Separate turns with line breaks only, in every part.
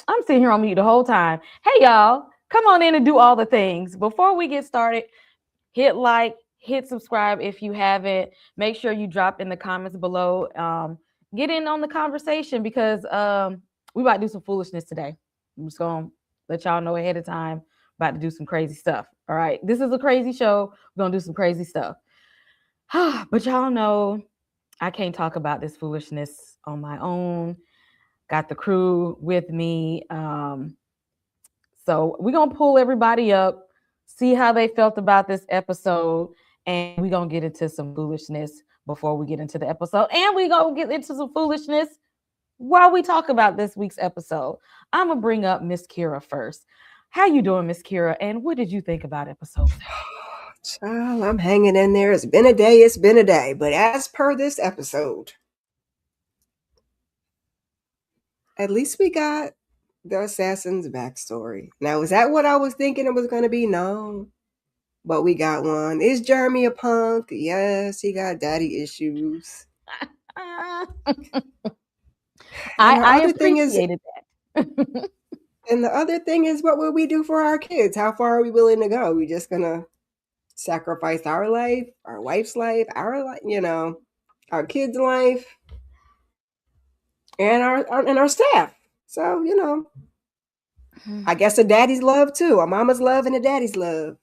I'm sitting here on mute the whole time. Hey, y'all, come on in and do all the things. Before we get started, hit like, hit subscribe if you haven't. Make sure you drop in the comments below. Get in on the conversation because we about to do some foolishness today. I'm just going to let y'all know ahead of time. About to do some crazy stuff. All right. This is a crazy show. We're going to do some crazy stuff. But y'all know I can't talk about this foolishness on my own. Got the crew with me. So we're going to pull everybody up, see how they felt about this episode, and we're going to get into some foolishness before we get into the episode. And we're going to get into some foolishness while we talk about this week's episode. I'm going to bring up Miss Kira first. How you doing, Miss Kira? And what did you think about episode 7?
Child, I'm hanging in there. It's been a day. It's been a day. But as per this episode, at least we got the assassin's backstory. Now, is that what I was thinking it was going to be? No. But we got one. Is Jeremy a punk? Yes, he got daddy issues.
I appreciated that.
And the other thing is, what will we do for our kids? How far are we willing to go? We just going to sacrifice our life, our wife's life, our life, our kids' life, and our staff. So, I guess a daddy's love too, a mama's love and a daddy's love.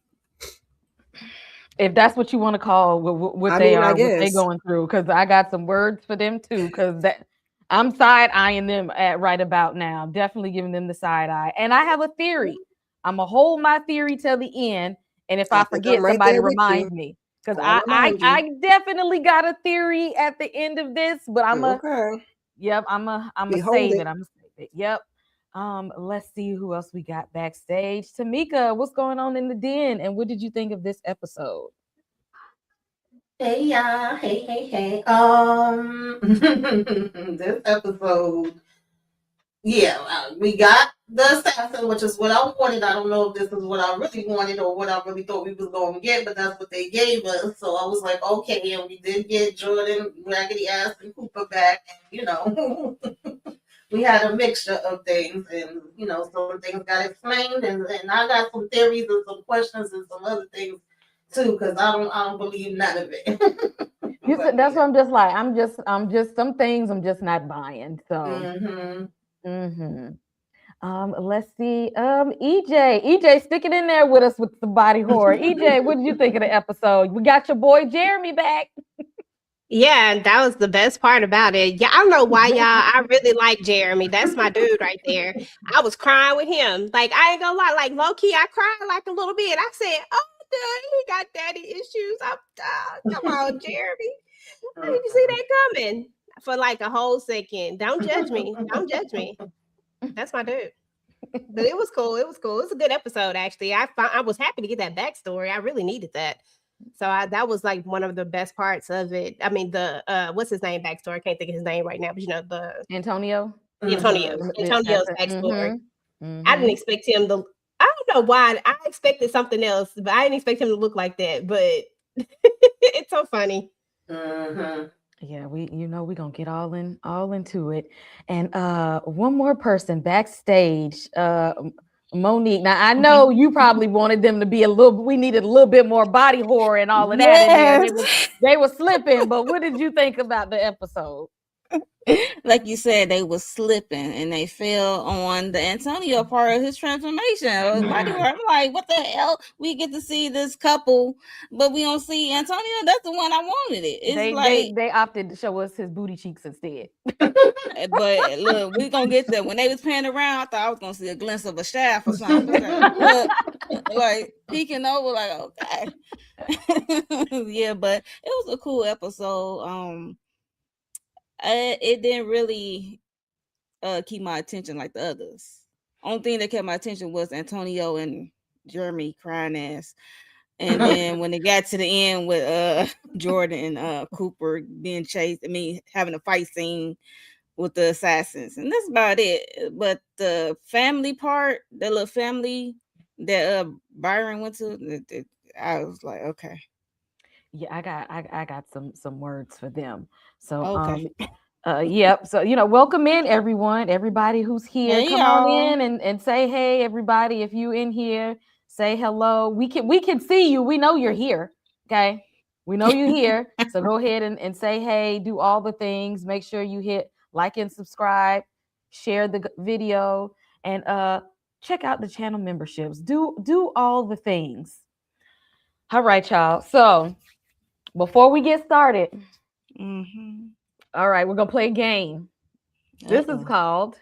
If that's what you want to call what they're going through, because I got some words for them too, because I'm side eyeing them at right about now. Definitely giving them the side eye, and I have a theory. I'm gonna hold my theory till the end, and if I forget, somebody remind me, because I definitely got a theory at the end of this. But I'm a save it. I'm gonna save it. Yep. Let's see who else we got backstage. Tamika, what's going on in the den, and what did you think of this episode?
Hey y'all, hey. This episode, we got the assassin, which is what I wanted. I don't know if this is what I really wanted or what I really thought we was going to get, but that's what they gave us. So I was like, okay, and we did get Jordan, Raggedy Ass, and Cooper back, and we had a mixture of things, and some things got explained, and I got some theories and some questions and some other things too, because I don't believe none of it.
That's what I'm just like. I'm just some things I'm just not buying. So. Let's see. EJ, stick it in there with us with the body horror. EJ, what did you think of the episode? We got your boy Jeremy back.
Yeah, that was the best part about it. Yeah, I don't know why, y'all. I really like Jeremy. That's my dude right there. I was crying with him. Like, I ain't gonna lie. Like, low key, I cried like a little bit. I said, "Oh, dude, he got daddy issues." Come on, Jeremy. I didn't see that coming for like a whole second. Don't judge me. Don't judge me. That's my dude. But it was cool. It was a good episode, actually. I was happy to get that backstory. I really needed that. So that was like one of the best parts of it. I mean, the what's his name backstory? I can't think of his name right now, but the
Antonio's
backstory. I didn't expect him to. I don't know why. I expected something else, but I didn't expect him to look like that. But it's so funny.
Yeah, we're gonna get all into it. And one more person backstage, Monique. Now I know you probably wanted them to be we needed a little bit more body horror and all of that in there. They were slipping, but what did you think about the episode?
Like you said, they were slipping and they fell on the Antonio part of his transformation. I'm like, what the hell? We get to see this couple, but we don't see Antonio. That's the one I wanted it. It's
they opted to show us his booty cheeks instead.
But look, we're gonna get there. When they was panning around, I thought I was gonna see a glimpse of a shaft or something. Like peeking over, like, okay. Yeah, but it was a cool episode. It didn't really keep my attention like the others. Only thing that kept my attention was Antonio and Jeremy crying ass. And then when it got to the end with Jordan and Cooper being chased, having a fight scene with the assassins. And that's about it. But the family part, the little family that Byron went to, I was like, okay.
Yeah, I got some words for them. So
okay.
Yep. So, welcome in everyone, everybody who's here.
Hey,
Come on
y'all.
in and say hey, everybody. If you in here, say hello. We can see you. We know you're here. Okay. We know you're here. So go ahead and say hey, do all the things. Make sure you hit like and subscribe, share the video, and check out the channel memberships. Do all the things. All right, y'all. So before we get started,
Mm-hmm.
all right, we're gonna play a game. This is called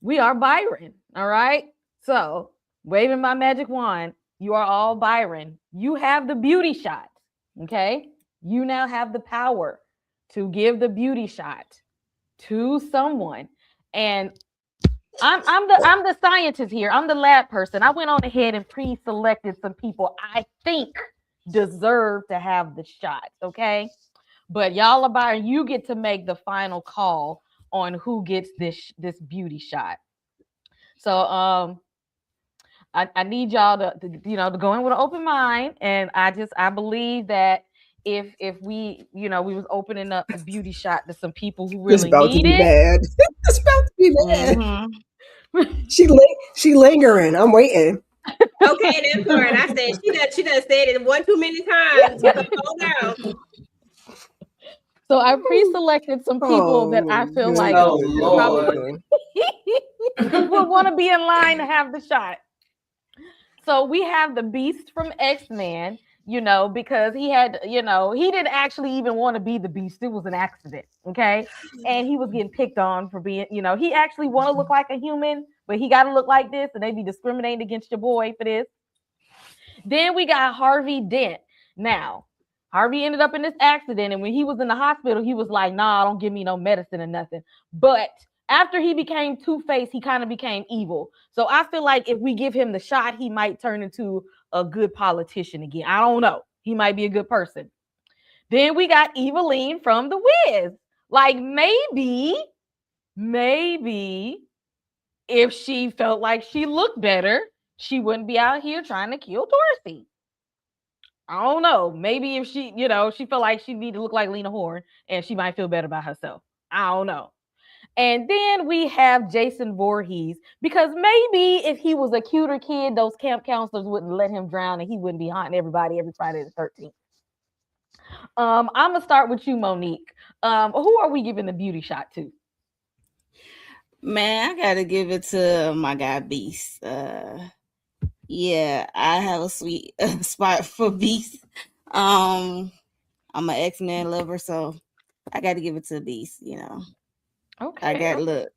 We Are Byron. All right. So, waving my magic wand, you are all Byron. You have the beauty shot. Okay. You now have the power to give the beauty shot to someone. And I'm the scientist here. I'm the lab person. I went on ahead and pre-selected some people I think deserve to have the shot. Okay. But y'all are Byron, you get to make the final call on who gets this beauty shot. So I need y'all to go in with an open mind, and I believe that if we was opening up the beauty shot to some people who
It's
really
about to
need
be
it.
bad. It's about to be bad.
Mm-hmm.
She lingering. I'm waiting.
Okay, that part. I said she done said it one too many times. You gonna go down.
So I pre-selected some people that I feel like
Oh, Lord.
will want to be in line to have the shot. So we have the Beast from X-Men, because he had, he didn't actually even want to be the Beast. It was an accident, okay? And he was getting picked on for being, he actually want to look like a human, but he got to look like this, and they be discriminating against your boy for this. Then we got Harvey Dent. Now, Harvey ended up in this accident, and when he was in the hospital, he was like, "Nah, don't give me no medicine or nothing." But after he became Two-Face, he kind of became evil. So I feel like if we give him the shot, he might turn into a good politician again. I don't know. He might be a good person. Then we got Eveline from The Wiz. Like maybe if she felt like she looked better, she wouldn't be out here trying to kill Dorsey. I don't know. Maybe if she felt like she needed to look like Lena Horne and she might feel better about herself. I don't know. And then we have Jason Voorhees, because maybe if he was a cuter kid, those camp counselors wouldn't let him drown and he wouldn't be haunting everybody every Friday the 13th. I'm gonna start with you, Monique. Who are we giving the beauty shot to?
Man, I gotta give it to my guy Beast. Yeah, I have a sweet spot for Beast. I'm an X-Men lover, so I got to give it to Beast.
Okay.
I got look.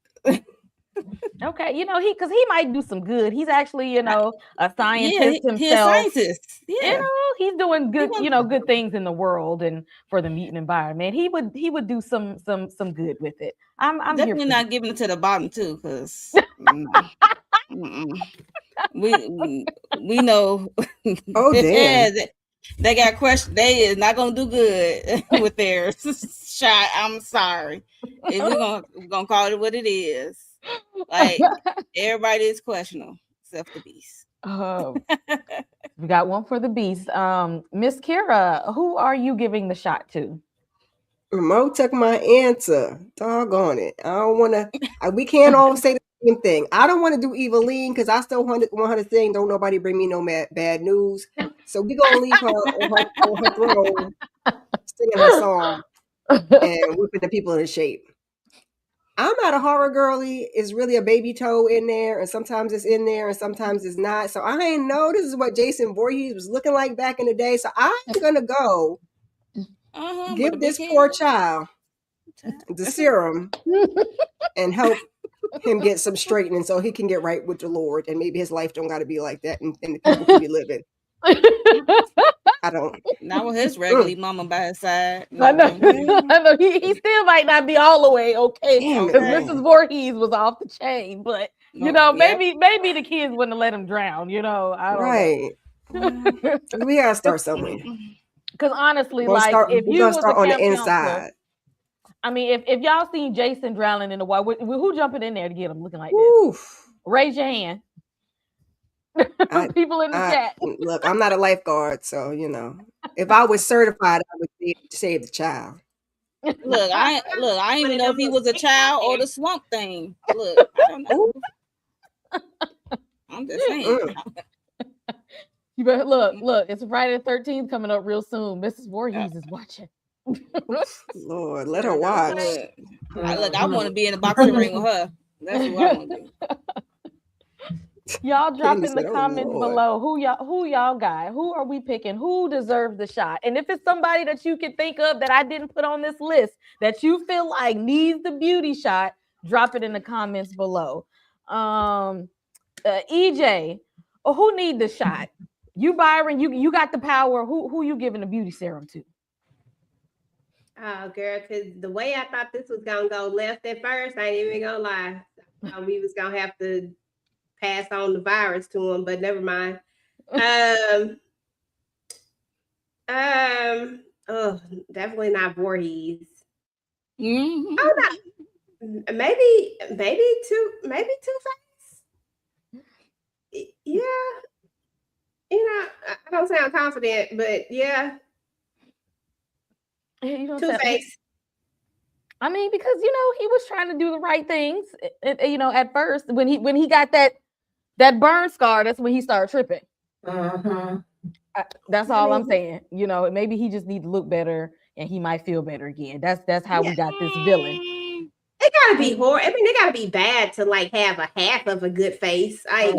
Okay, because he might do some good. He's actually, a scientist
He a
himself.
scientist. Yeah,
He's doing good, good things in the world and for the mutant environment. He would do some good with it. I'm
definitely
here
not giving it to the bottom too, because we know.
Oh damn.
They got questions. They is not gonna do good with their shot. I'm sorry. If we're gonna call it what it is. Like everybody is questionable except the Beast.
We got one for the Beast. Miss Kira, who are you giving the shot to?
Mo took my answer. Doggone it. I don't want to. We can't all say the same thing. I don't want to do Eveline because I still want her to sing. Don't nobody bring me no bad news. So we're going to leave her on her throne, singing her song and whipping the people into shape. I'm not a horror girly. It's really a baby toe in there, and sometimes it's in there, and sometimes it's not. So I ain't know this is what Jason Voorhees was looking like back in the day. So I'm gonna go give this poor child the serum and help him get some straightening so he can get right with the Lord, and maybe his life don't got to be like that, and the people can be living. I don't.
Not with his regular mama by his side.
No, I know. He still might not be all the way okay, because Mrs. Voorhees was off the chain, but maybe the kids wouldn't have let him drown. I don't know.
We gotta start somewhere.
Because honestly, if you was
start
a
on
camp
the
counselor,
inside.
I mean, if y'all seen Jason drowning in the water, who jumping in there to get him looking like
Oof.
this? Raise your hand. People in the chat.
Look, I'm not a lifeguard, so if I was certified, I would save the child.
Look, I didn't even know if he was a child or the Swamp Thing. Look, I don't know. I'm just saying.
You better look. It's Friday the 13th coming up real soon. Mrs. Voorhees is watching.
Lord, let her watch.
Look, I want to be in a boxing ring with her. That's who I want to be.
Y'all drop
Candy
in the
said, "Oh,
comments
Lord."
below who y'all got. Who are we picking? Who deserves the shot? And if it's somebody that you can think of that I didn't put on this list that you feel like needs the beauty shot, drop it in the comments below. EJ, who need the shot? You, Byron, you got the power. Who you giving the beauty serum to?
Oh, girl, because the way I thought this was gonna go left at first, I ain't even gonna lie. I thought we was gonna have to pass on the virus to him, but never mind. Oh, definitely not Voorhees.
Mm-hmm.
Oh no, maybe Two-Face. Yeah, I don't sound confident, but yeah, Two-Face.
I mean, because he was trying to do the right things. At first when he got that burn scar, that's when he started tripping. That's all I'm saying. Maybe he just need to look better, and he might feel better again. That's how we got this villain.
It gotta be horror. I mean, it gotta be bad to like have a half of a good face. I'm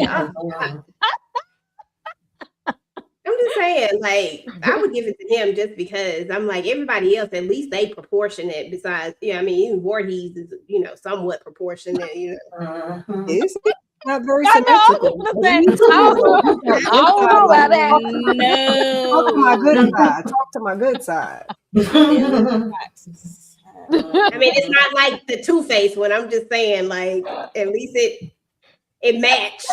just saying, like, I would give it to him just because I'm like everybody else. At least they proportionate. Besides, even Voorhees is somewhat proportionate.
Is it? Not very
I
symmetrical.
don't know about that.
No.
Talk to my good side. Talk to my good side.
I mean, it's not like the Two-Face one. I'm just saying, like, at least it matched.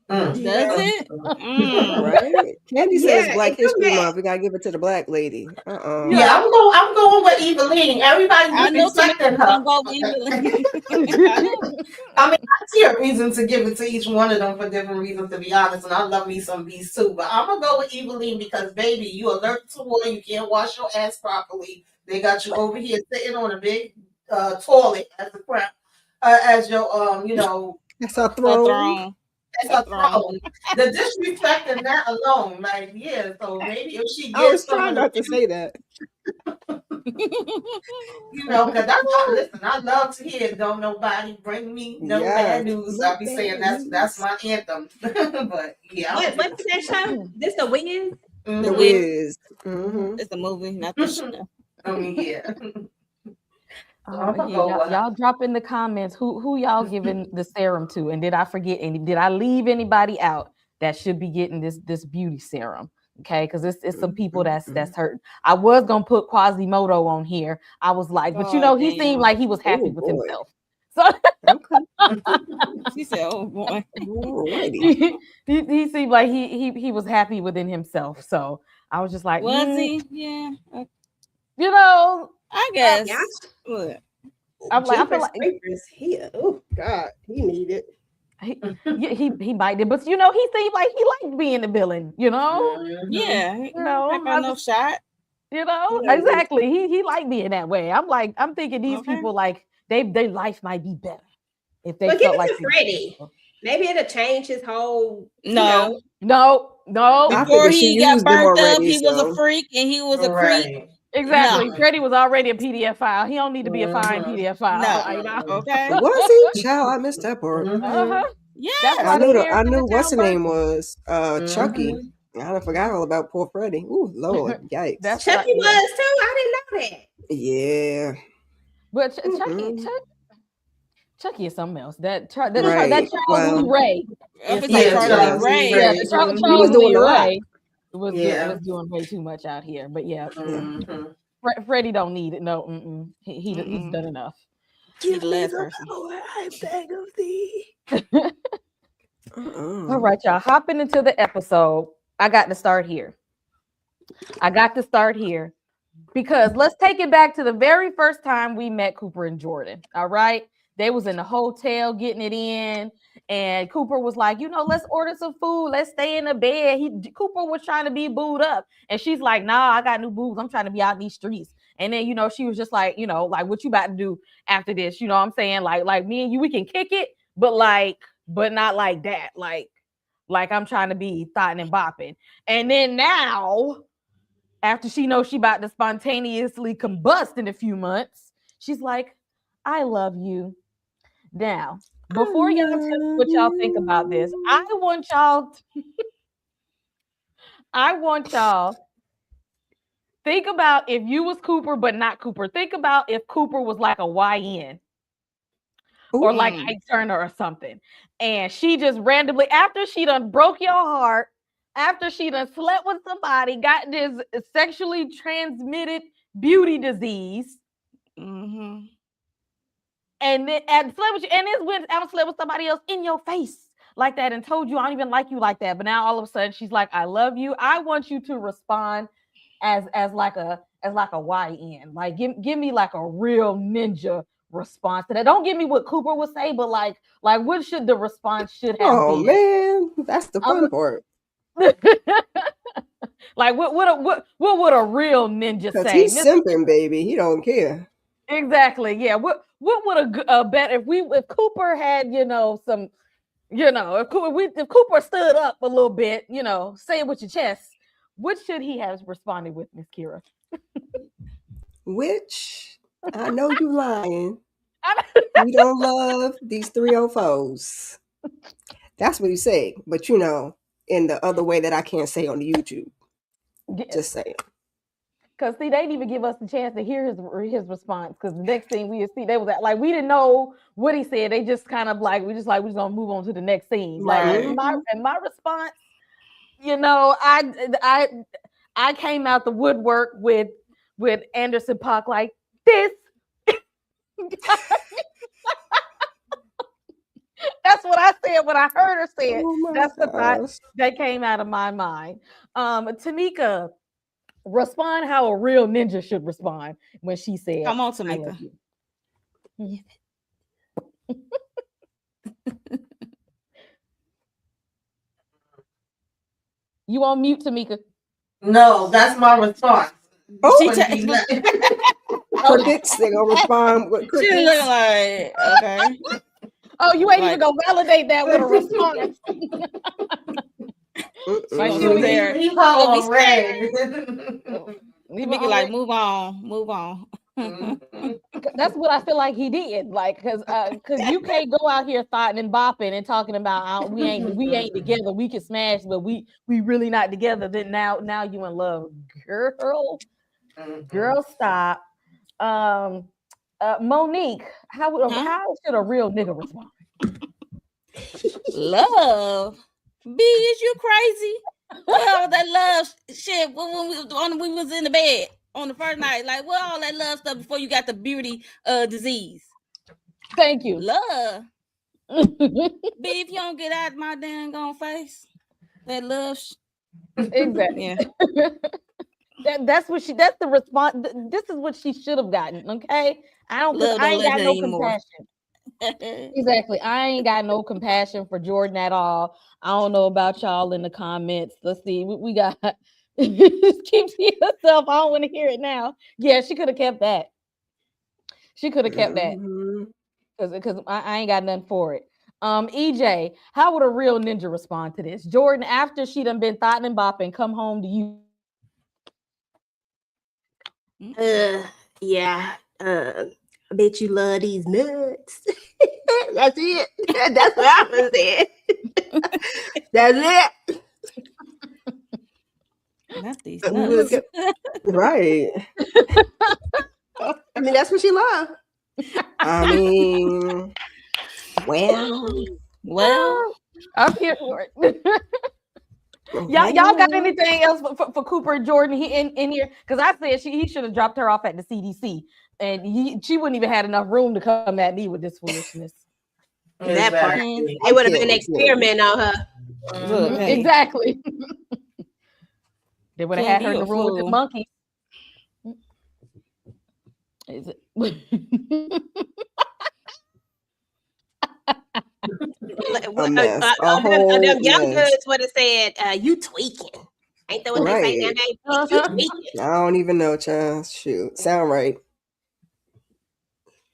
Does it?
Right? Candy says Black History Month. We gotta give it to the black lady.
Yeah, I'm going with Eveline. Everybody was expecting her. I mean, I see a reason to give it to each one of them for different reasons, to be honest. And I love me some bees too. But I'm gonna go with Eveline because, baby, you allergic to water. You can't wash your ass properly. They got you over here sitting on a big toilet as your
That's our throne.
That's a throne. The disrespect in that alone, like, yeah. So maybe if she gets,
I was trying not to say that.
Because that's all. Listen, I love to hear "Don't Nobody Bring Me No Bad News." I'll be saying that's my anthem. But yeah.
What's that show? This The Wiz?
The Wiz. Mm-hmm.
It's a movie, not the show.
I mean, yeah.
Y'all drop in the comments who y'all giving the serum to, and did I forget any? Did I leave anybody out that should be getting this beauty serum? Okay, because it's some people that's hurting. I was gonna put Quasimodo on here. I was like, but he seemed like he was happy with himself. So
she said, "Oh boy."
he seemed like he was happy within himself. So I was just like,
was he? Yeah.
I
guess.
I'm like, I feel like
here. Oh God, he needed.
He might, but he seemed like he liked being the villain.
Yeah. No shot.
Exactly. He liked being that way. I'm thinking these people like their life might be better if they felt like
Freddie. Maybe it'll change his whole.
No.
Before
he got burnt up, he was a freak and he was a creep.
Exactly. No. Freddie was already a PDF file. He don't need to be a fine PDF file.
No. Okay.
Was he? Child, I missed that part.
Yeah.
I knew what's the name was Chucky. I forgot all about poor Freddie. Ooh, Lord, yikes.
Chucky was too. I didn't know that.
Yeah.
But Chucky is something else. That Charles Lee Ray.
Charles Ray.
Yeah, Charles Lee Ray was doing way too much out here. But Freddie don't need it. No, he's done enough.
He's the last person.
I beg of thee.
All right, y'all. Hopping into the episode. I got to start here because let's take it back to the very first time we met Cooper and Jordan. All right. They was in the hotel getting it in, and Cooper was like, let's order some food. Let's stay in the bed. Cooper was trying to be booed up, and she's like, nah, I got new boobs. I'm trying to be out in these streets. And then, she was just like, like what you about to do after this? You know what I'm saying? Like me and you, we can kick it, but not like that. Like I'm trying to be thotting and bopping. And then now, after she knows she about to spontaneously combust in a few months, she's like, I love you. Now, before y'all tell me what y'all think about this, I want y'all think about if you was Cooper, but not Cooper. Think about if Cooper was like a YN or like Ike Turner or something. And she just randomly, after she done broke your heart, after she done slept with somebody, got this sexually transmitted beauty disease.
Mm-hmm.
And then slept with you, and this went out and slept with somebody else in your face like that and told you I don't even like you like that. But now all of a sudden she's like, I love you. I want you to respond as like a YN. Like give me like a real ninja response to that. Don't give me what Cooper would say, but like what should the response should have been?
Man, that's the fun part.
Like what would a real ninja say?
He's simping, baby. He don't care.
Exactly. Yeah. What would a bet if Cooper had some if Cooper stood up a little bit, say it with your chest, what should he have responded with, Miss Kira?
Which I know you lying. You don't love these 304s. That's what he said. But in the other way that I can't say on the YouTube. Yes. Just saying.
Because see, they didn't even give us the chance to hear his response. Because the next thing we see, they was like we didn't know what he said. They just kind of we're just gonna move on to the next scene.
Right.
Like my response, I came out the woodwork with Anderson .Paak like this. That's what I said when I heard her say it. That's the thought that came out of my mind. Tamika, respond how a real ninja should respond when she said,
"Come on, Tamika."
You on mute, Tamika?
No, that's my response.
Crickets, they gonna respond with crickets.
She looking like, okay.
Oh, you ain't even gonna validate that with a response.
Like she was there.
He called red.
He be like, move on.
That's what I feel like he did. Like, cause you can't go out here thotting and bopping and talking about we ain't together. We can smash, but we really not together. Then now you in love, girl. Girl, stop. Monique, how should a real nigga respond?
Love, B, is you crazy? What all that love shit when we was in the bed on the first night? Like, what all that love stuff before you got the beauty disease?
Thank you.
Love. B, if you don't get out of my dang on face, that love.
Exactly. Yeah. That's the response. This is what she should have gotten. Okay. I ain't got no compassion. Exactly. I ain't got no compassion for Jordan at all. I don't know about y'all in the comments. Let's see. We got keep to yourself. I don't want to hear it now. Yeah, she could have kept that. That. Because I ain't got nothing for it. EJ, how would a real ninja respond to this? Jordan, after she done been thotting and bopping, come home to you.
Yeah. I bet you love these nuts. That's it. That's what I was saying. That's it.
Not these nuts.
Right.
I mean, that's what she loved.
I mean, well,
I'm here for it. Y'all got anything else for Cooper and Jordan in here? Because I said he should have dropped her off at the CDC, and she wouldn't even had enough room to come at me with this foolishness.
That part, it would have been an experiment on her.
Exactly. They would have had her in the room with the monkey. Is it?
Them young girls would have said, "You tweaking." Ain't that what they say
Right.
that baby?
I don't even know, child. Shoot, sound right.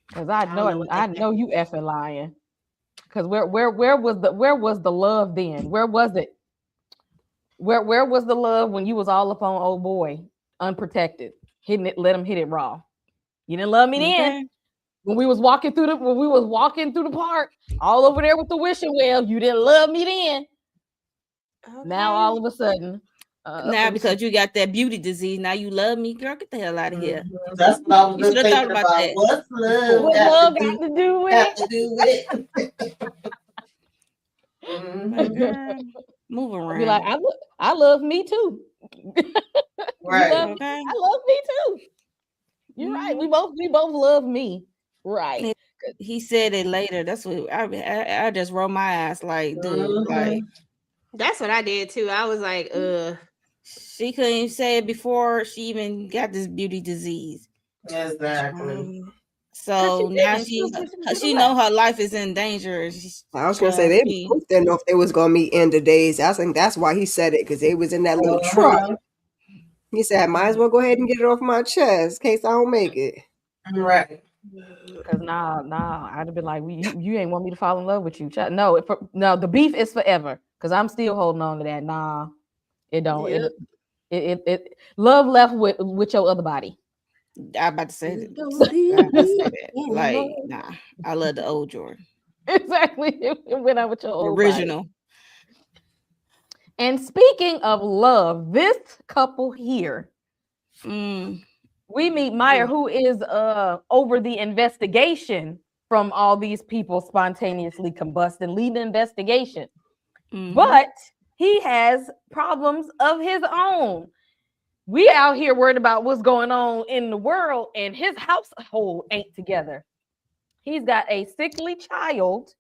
Because
I don't know
I
what
know you effing lying. Because where was the love then? Where was it? Where was the love when you was all up on old boy, unprotected, hitting it, let him hit it raw? You didn't love me then.
Okay.
When we was walking through the park, all over there with the wishing well, you didn't love me then. Now all of a sudden,
Now because you got that beauty disease, now you love me, girl. Get the hell out of here.
That's what I was
You
just
should have thought
thinking
about
about.
that.
What's love
what love got to do with
got
it?
to do with it?
Like, girl, move
I'll be like,
around.
I love me too.
Right.
You love me?
Okay.
I love me too. You're right. We both love me. Right.
He said it later. That's what I just roll my eyes like, dude, like
That's what I did too. I was like,
she couldn't even say it before she even got this beauty disease.
Exactly.
So now she know her life is in danger.
I was gonna say they both didn't know if they was gonna meet end of days. I think that's why he said it, because they was in that little truck. He said, I might as well go ahead and get it off my chest in case I don't make it.
Right.
Because nah, I'd have been like, you ain't want me to fall in love with you. No, the beef is forever. Because I'm still holding on to that. Nah, it don't.
Yep.
It love left with your other body.
I about to say that. Like, nah, I love the old Jordan.
Exactly. It went out with your old
original.
Body. And speaking of love, this couple here, we meet Meyer, who is over the investigation from all these people spontaneously combusting, leading the investigation. But he has problems of his own. We out here worried about what's going on in the world, and his household ain't together. He's got a sickly child,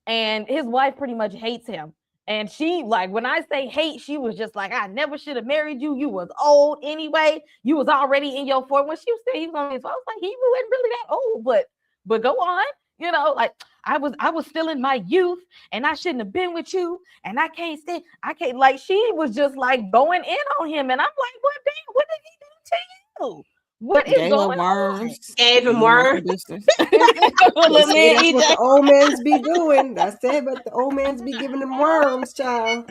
and his wife pretty much hates him. And she, like, when I say hate, she was just like, I never should have married you. You was old anyway. You was already in your 40s. When she was saying he was on his phone, I was like, he wasn't really that old, but go on. You know, like I was still in my youth, and I shouldn't have been with you, and I can't stand. Like, she was just like going in on him, and I'm like, what did he do to you? What is going on?
Gave him worms.
That's what the old mans be doing. That's it, but the old mans be giving them worms, child.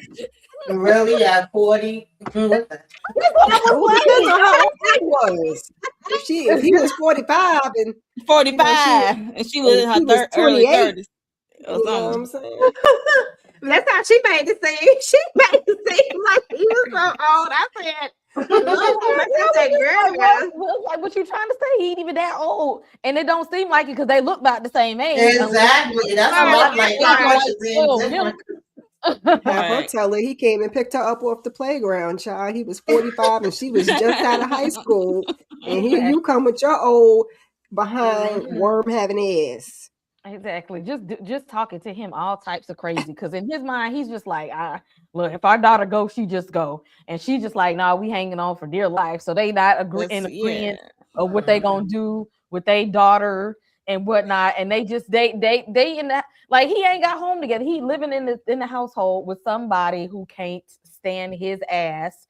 Really, at 40?
What the? It depends on how old he was. If he was 45 and
45, and she was in her early 30s.
You know what I'm saying?
That's how she made it seem. She made it seem like he was so old. I said,
like, what you trying to say? He ain't even that old, and it don't seem like it because they look about the same age.
Exactly. That's what I'm like.
Have her tell her he came and picked her up off the playground, child. He was 45 and she was just out of high school, and here you come with your old behind worm having ass.
Exactly. Just talking to him all types of crazy, because in his mind he's just like, look, if our daughter goes, she just go, and she just like, nah, we hanging on for dear life. So they not agreeing of what they gonna do with their daughter and whatnot, and they in that, like, he ain't got home together. He living in the household with somebody who can't stand his ass.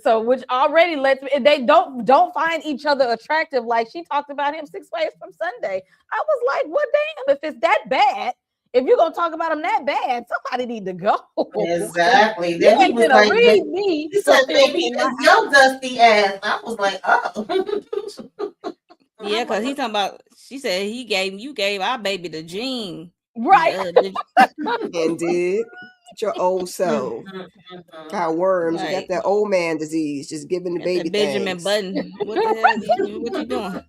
So, which already lets me, they don't find each other attractive. Like, she talked about him 6 ways from Sunday. I was like, well, damn, if it's that bad, if you're gonna talk about him that bad, somebody need to go.
Exactly.
Then he was like, read me.
He said, baby, it's your dusty ass. I was like, oh.
Yeah, because he's talking about, she said you gave our baby the gene.
Right.
And did. Your old soul got worms. You got that old man disease, just giving the baby
Benjamin Button. What the hell? What you doing?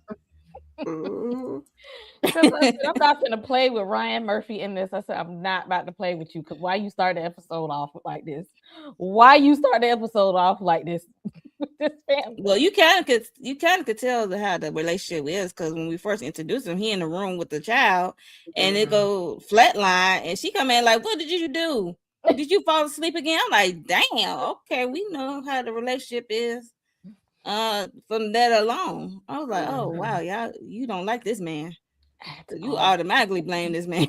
I'm not gonna play with Ryan Murphy in this. I said, I'm not about to play with you, because why you start the episode off like this? Why you start the episode off like this? This family.
Well, you kind of could tell how the relationship is, because when we first introduced him, he in the room with the child, and it go flatline, and she come in like, what did you do? Did you fall asleep again? I'm like, damn, okay, we know how the relationship is from that alone. I was like, oh wow, y'all, you don't like this man. You automatically blame this man.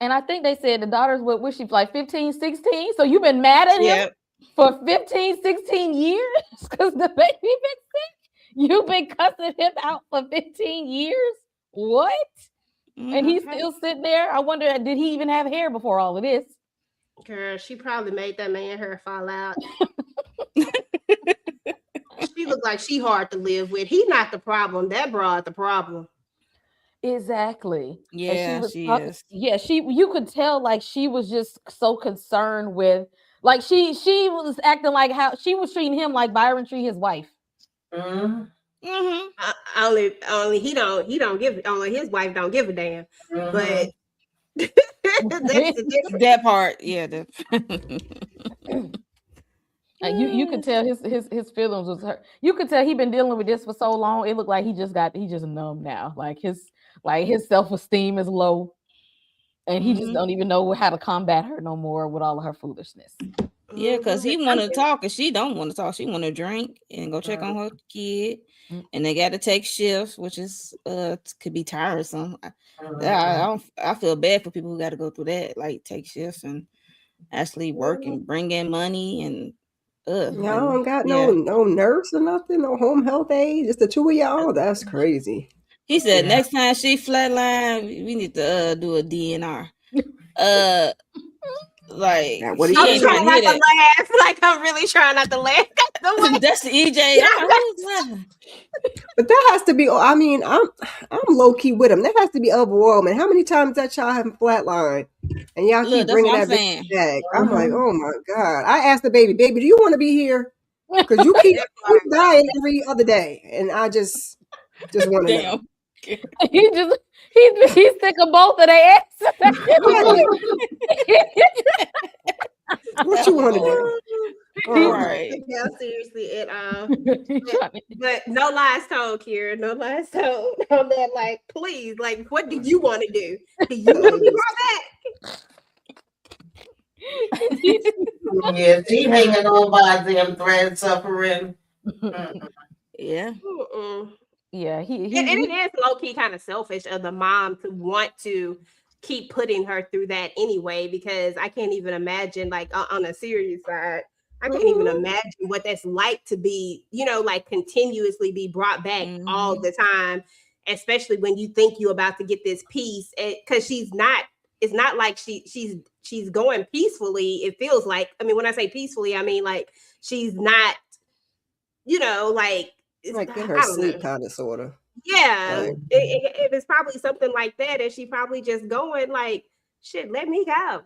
And I think they said the daughter's what was she, like 15, 16? So you've been mad at him? For 15, 16 years? Because the baby been sick? You've been cussing him out for 15 years? What? And he's still sitting there? I wonder, did he even have hair before all of this?
Girl, she probably made that man hair fall out. She looked like she hard to live with. He not the problem. That broad the problem.
Exactly.
Yeah,
And
she is.
Yeah, you could tell like she was just so concerned with like she was acting like how she was treating him like Byron treat his wife.
Only he don't give only his wife don't give a damn. But that's the difference.
That part, yeah.
You could tell his feelings was hurt. You could tell he been dealing with this for so long. It looked like he just numb now. Like his self-esteem is low. And he just don't even know how to combat her no more with all of her foolishness.
Yeah, because he want to talk and she don't want to talk. She want to drink and go check on her kid. And they got to take shifts, which is could be tiresome. I feel bad for people who got to go through that, like take shifts and actually work and bring in money and
y'all don't got no nurse or nothing, no home health aide, just the two of y'all. That's crazy.
He said next time she flatline, we need to do a DNR. Like
now, what
I'm trying not to laugh. Like I'm really trying not to laugh.
That's the EJ.
But that has to be. I mean, I'm low key with him. That has to be overwhelming. How many times that y'all have flatline, and y'all keep bringing that baby back? I'm like, oh my god. I asked the baby, do you want to be here? Because you keep dying every other day, and I just want to know.
He's sick of both of their asses.
What you want to do?
Right. Yeah, seriously at all. But no lies told, Kira. No lies told. On that, like, please, like, what do you want to do? Do you want to be brought back?
Yeah, she hanging on by a damn thread, suffering.
Yeah.
Yeah,
and it is low-key kind of selfish of the mom to want to keep putting her through that anyway, because I can't even imagine, like, on a serious side, I can't even imagine what that's like to be, like continuously be brought back all the time, especially when you think you're about to get this peace, because it's not like she's going peacefully. It feels like, I mean, when I say peacefully, I mean like she's not, like
in her sleep, kind of, sort of.
Yeah, like, if it's probably something like that, and she probably just going like, "Shit, let me go."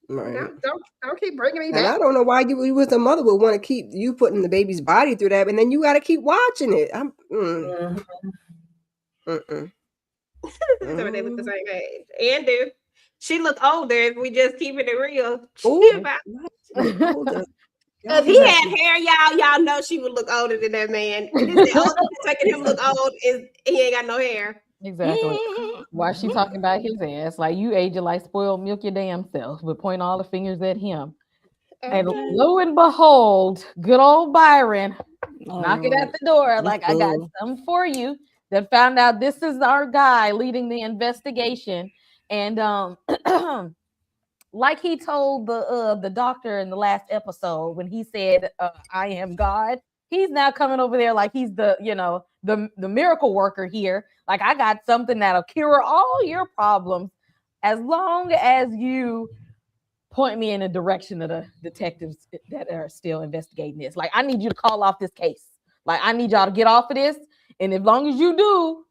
Right. Don't keep bringing me back.
And I don't know why you as a mother would want to keep you putting the baby's body through that, and then you got to keep watching it.
So they look the same age, and do she look older? If we just keeping it real, older. If he had hair, y'all know she would look older than that man. The only making him look old is he ain't got no hair.
Exactly. Why she talking about his ass? Like, you aging like spoiled milk your damn self, but point all the fingers at him. And lo and behold, good old Byron knocking at the door like, I got something for you. Then found out this is our guy leading the investigation. And like he told the doctor in the last episode when he said, I am God, he's now coming over there like he's the miracle worker here. Like, I got something that'll cure all your problems as long as you point me in the direction of the detectives that are still investigating this. Like, I need you to call off this case. Like, I need y'all to get off of this. And as long as you do,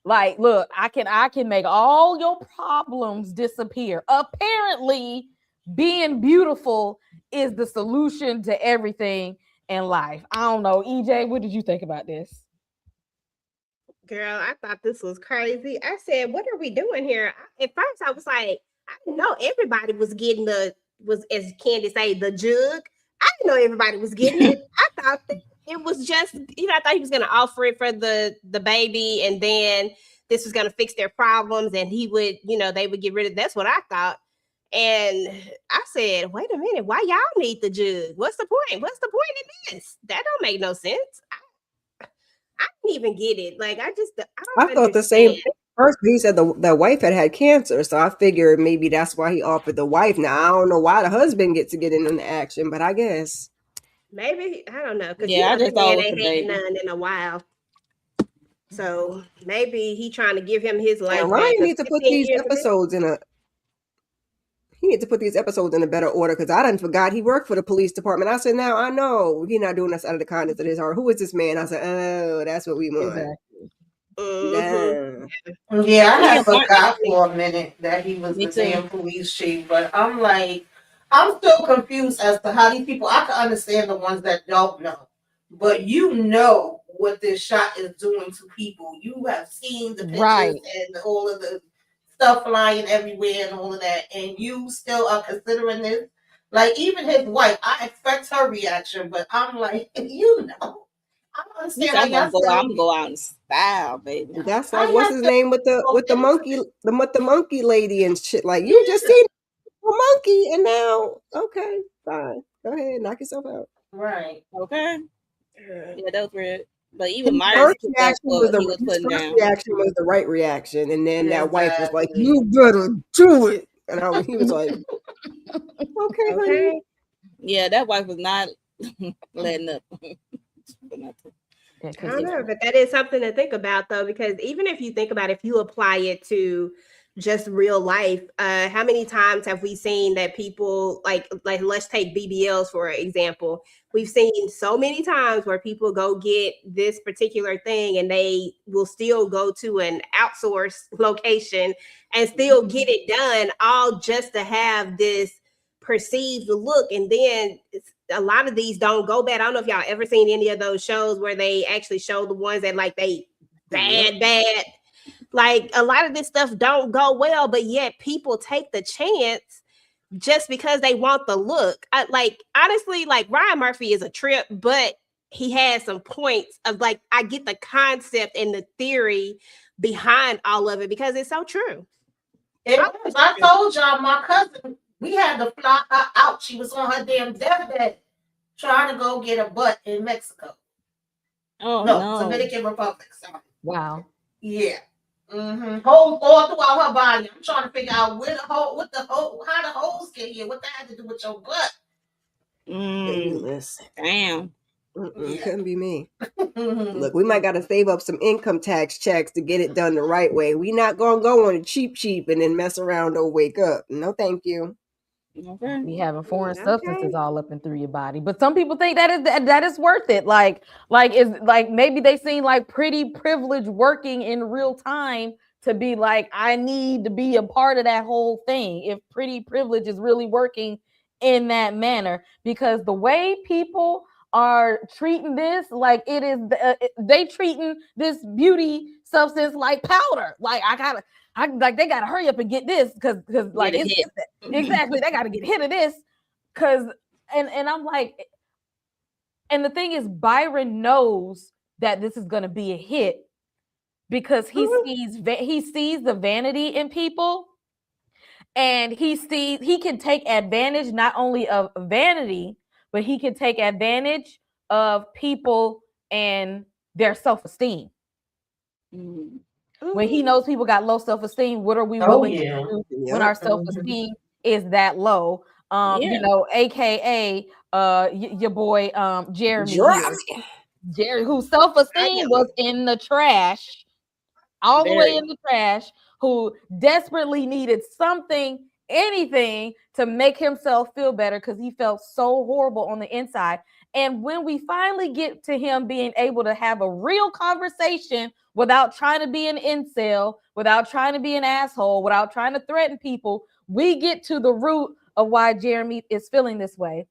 like, look, I can make all your problems disappear. Apparently, being beautiful is the solution to everything in life. I don't know. EJ, what did you think about this?
Girl, I thought this was crazy. I said, what are we doing here? At first, I was like, I didn't know everybody was getting was, as Candy say, the jug. I didn't know everybody was getting it. I thought that it was just, I thought he was going to offer it for the baby, and then this was going to fix their problems, and he would, they would get rid of it. That's what I thought. And I said, wait a minute, why y'all need the jug? What's the point? What's the point in this? That don't make no sense. I didn't even get it. Like, I
thought the same thing first he said the wife had cancer, so I figured maybe that's why he offered the wife. Now I don't know why the husband gets to get in the action, but I guess
Maybe I don't know because
Yeah, I
the
just thought
man
it was
ain't
the
had
baby.
none in a while. So maybe he trying to give him his life
and
back.
Ryan
'Cause
needs to put
15
these
years of it.
episodes in a he needs to put these episodes in a better order because I done forgot he worked for the police department. I said, now I know he's not doing this out of the kindness of his heart. Who is this man? I said, oh, that's what we want.
Exactly.
Damn.
Yeah, I
Me
had
and Mark,
forgot for a minute that he was
me
the
too.
damn police chief, but I'm like, I'm still confused as to how these people. I can understand the ones that don't know, but you know what this shot is doing to people. You have seen the pictures
Right.
and all of the stuff flying everywhere and all of that, and you still are considering this. Like even his wife, I expect her reaction, but I'm like, you know, I don't
He
understand
said,
how
I'm gonna
y'all
go out. I'm
still.
gonna go out in style, baby.
That's
How
like what's
y'all
his
still
name with
so
the
into
monkey
it?
the monkey lady and shit. Like you just
Yeah,
seen a monkey and now okay, fine. Go ahead, knock yourself out.
right.
Okay.
Yeah.
Yeah, that was weird. But
His
even Myers
first
picked up
reaction was
what he was putting down.
the right reaction, and then that wife was like,
Exactly.
"You better do it," and he was like, "Okay, honey."
Okay.
Yeah, that wife was not letting up.
Yeah,
I
'cause
don't know, but that is something to think about though, because even if you think about if you apply it to just real life, how many times have we seen that people like let's take BBLs for example. We've seen so many times where people go get this particular thing and they will still go to an outsourced location and still get it done all just to have this perceived look. And then a lot of these don't go bad. I don't know if y'all ever seen any of those shows where they actually show the ones that like they
Yep.
bad. Like a lot of this stuff don't go well, but yet people take the chance just because they want the look. Like honestly, like Ryan Murphy is a trip, but he has some points of like I get the concept and the theory behind all of it because it's so true.
It
All of
was.
it's
I
true.
told y'all my cousin, we had to fly her out. She was on her damn deathbed trying to go get a butt in Mexico.
Oh
No,
no.
Dominican Republic. Sorry.
wow.
Yeah. Holes all throughout her body. I'm trying to figure out where the hole, what the hole, how the holes get here. What that had to do with your butt?
Baby,
Mm,
listen.
damn.
Yeah.
Couldn't be me. Look, we might got to save up some income tax checks to get it done the right way. We not gonna go on a cheap and then mess around or wake up. No, thank you.
Okay.
Be having foreign
Okay.
substances all up and through your body. But some people think that is worth it. Like is like maybe they seen like pretty privilege working in real time to be like, I need to be a part of that whole thing. If pretty privilege is really working in that manner, because the way people are treating this, like it is, they treating this beauty substance like powder. Like I like they gotta hurry up and get this because like
Get a
it's
hit.
exactly they gotta get hit of this because and I'm like, and the thing is, Byron knows that this is gonna be a hit because he sees the vanity in people, and he can take advantage not only of vanity, but he can take advantage of people and their self-esteem.
Mm.
When he knows people got low self-esteem, what are we
Oh
willing to
yeah.
do when our
Yep.
self-esteem is that low?
Yeah.
AKA your boy Jeremy here.
Jeremy.
Jerry, whose self-esteem was in the trash, all the way
Very.
in the trash, who desperately needed something, anything to make himself feel better because he felt so horrible on the inside. And when we finally get to him being able to have a real conversation without trying to be an incel, without trying to be an asshole, without trying to threaten people, we get to the root of why Jeremy is feeling this way.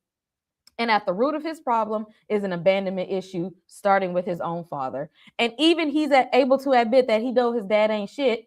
And at the root of his problem is an abandonment issue, starting with his own father. And even he's able to admit that he knows his dad ain't shit,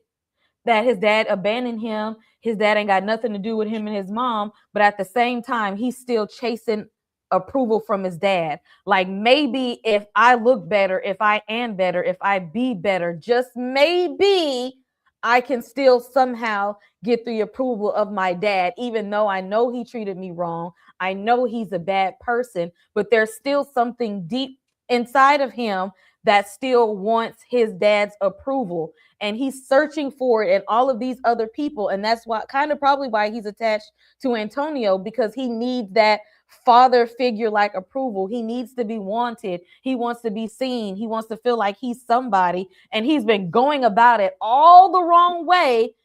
that his dad abandoned him. His dad ain't got nothing to do with him and his mom. But at the same time, he's still chasing approval from his dad. Like maybe if I look better, if I am better, if I be better, just maybe I can still somehow get the approval of my dad, even though I know he treated me wrong. I know he's a bad person, but there's still something deep inside of him that still wants his dad's approval, and he's searching for it in all of these other people. And that's why, kind of probably why he's attached to Antonio, because he needs that father figure like approval. He needs to be wanted. He wants to be seen. He wants to feel like he's somebody, and he's been going about it all the wrong way.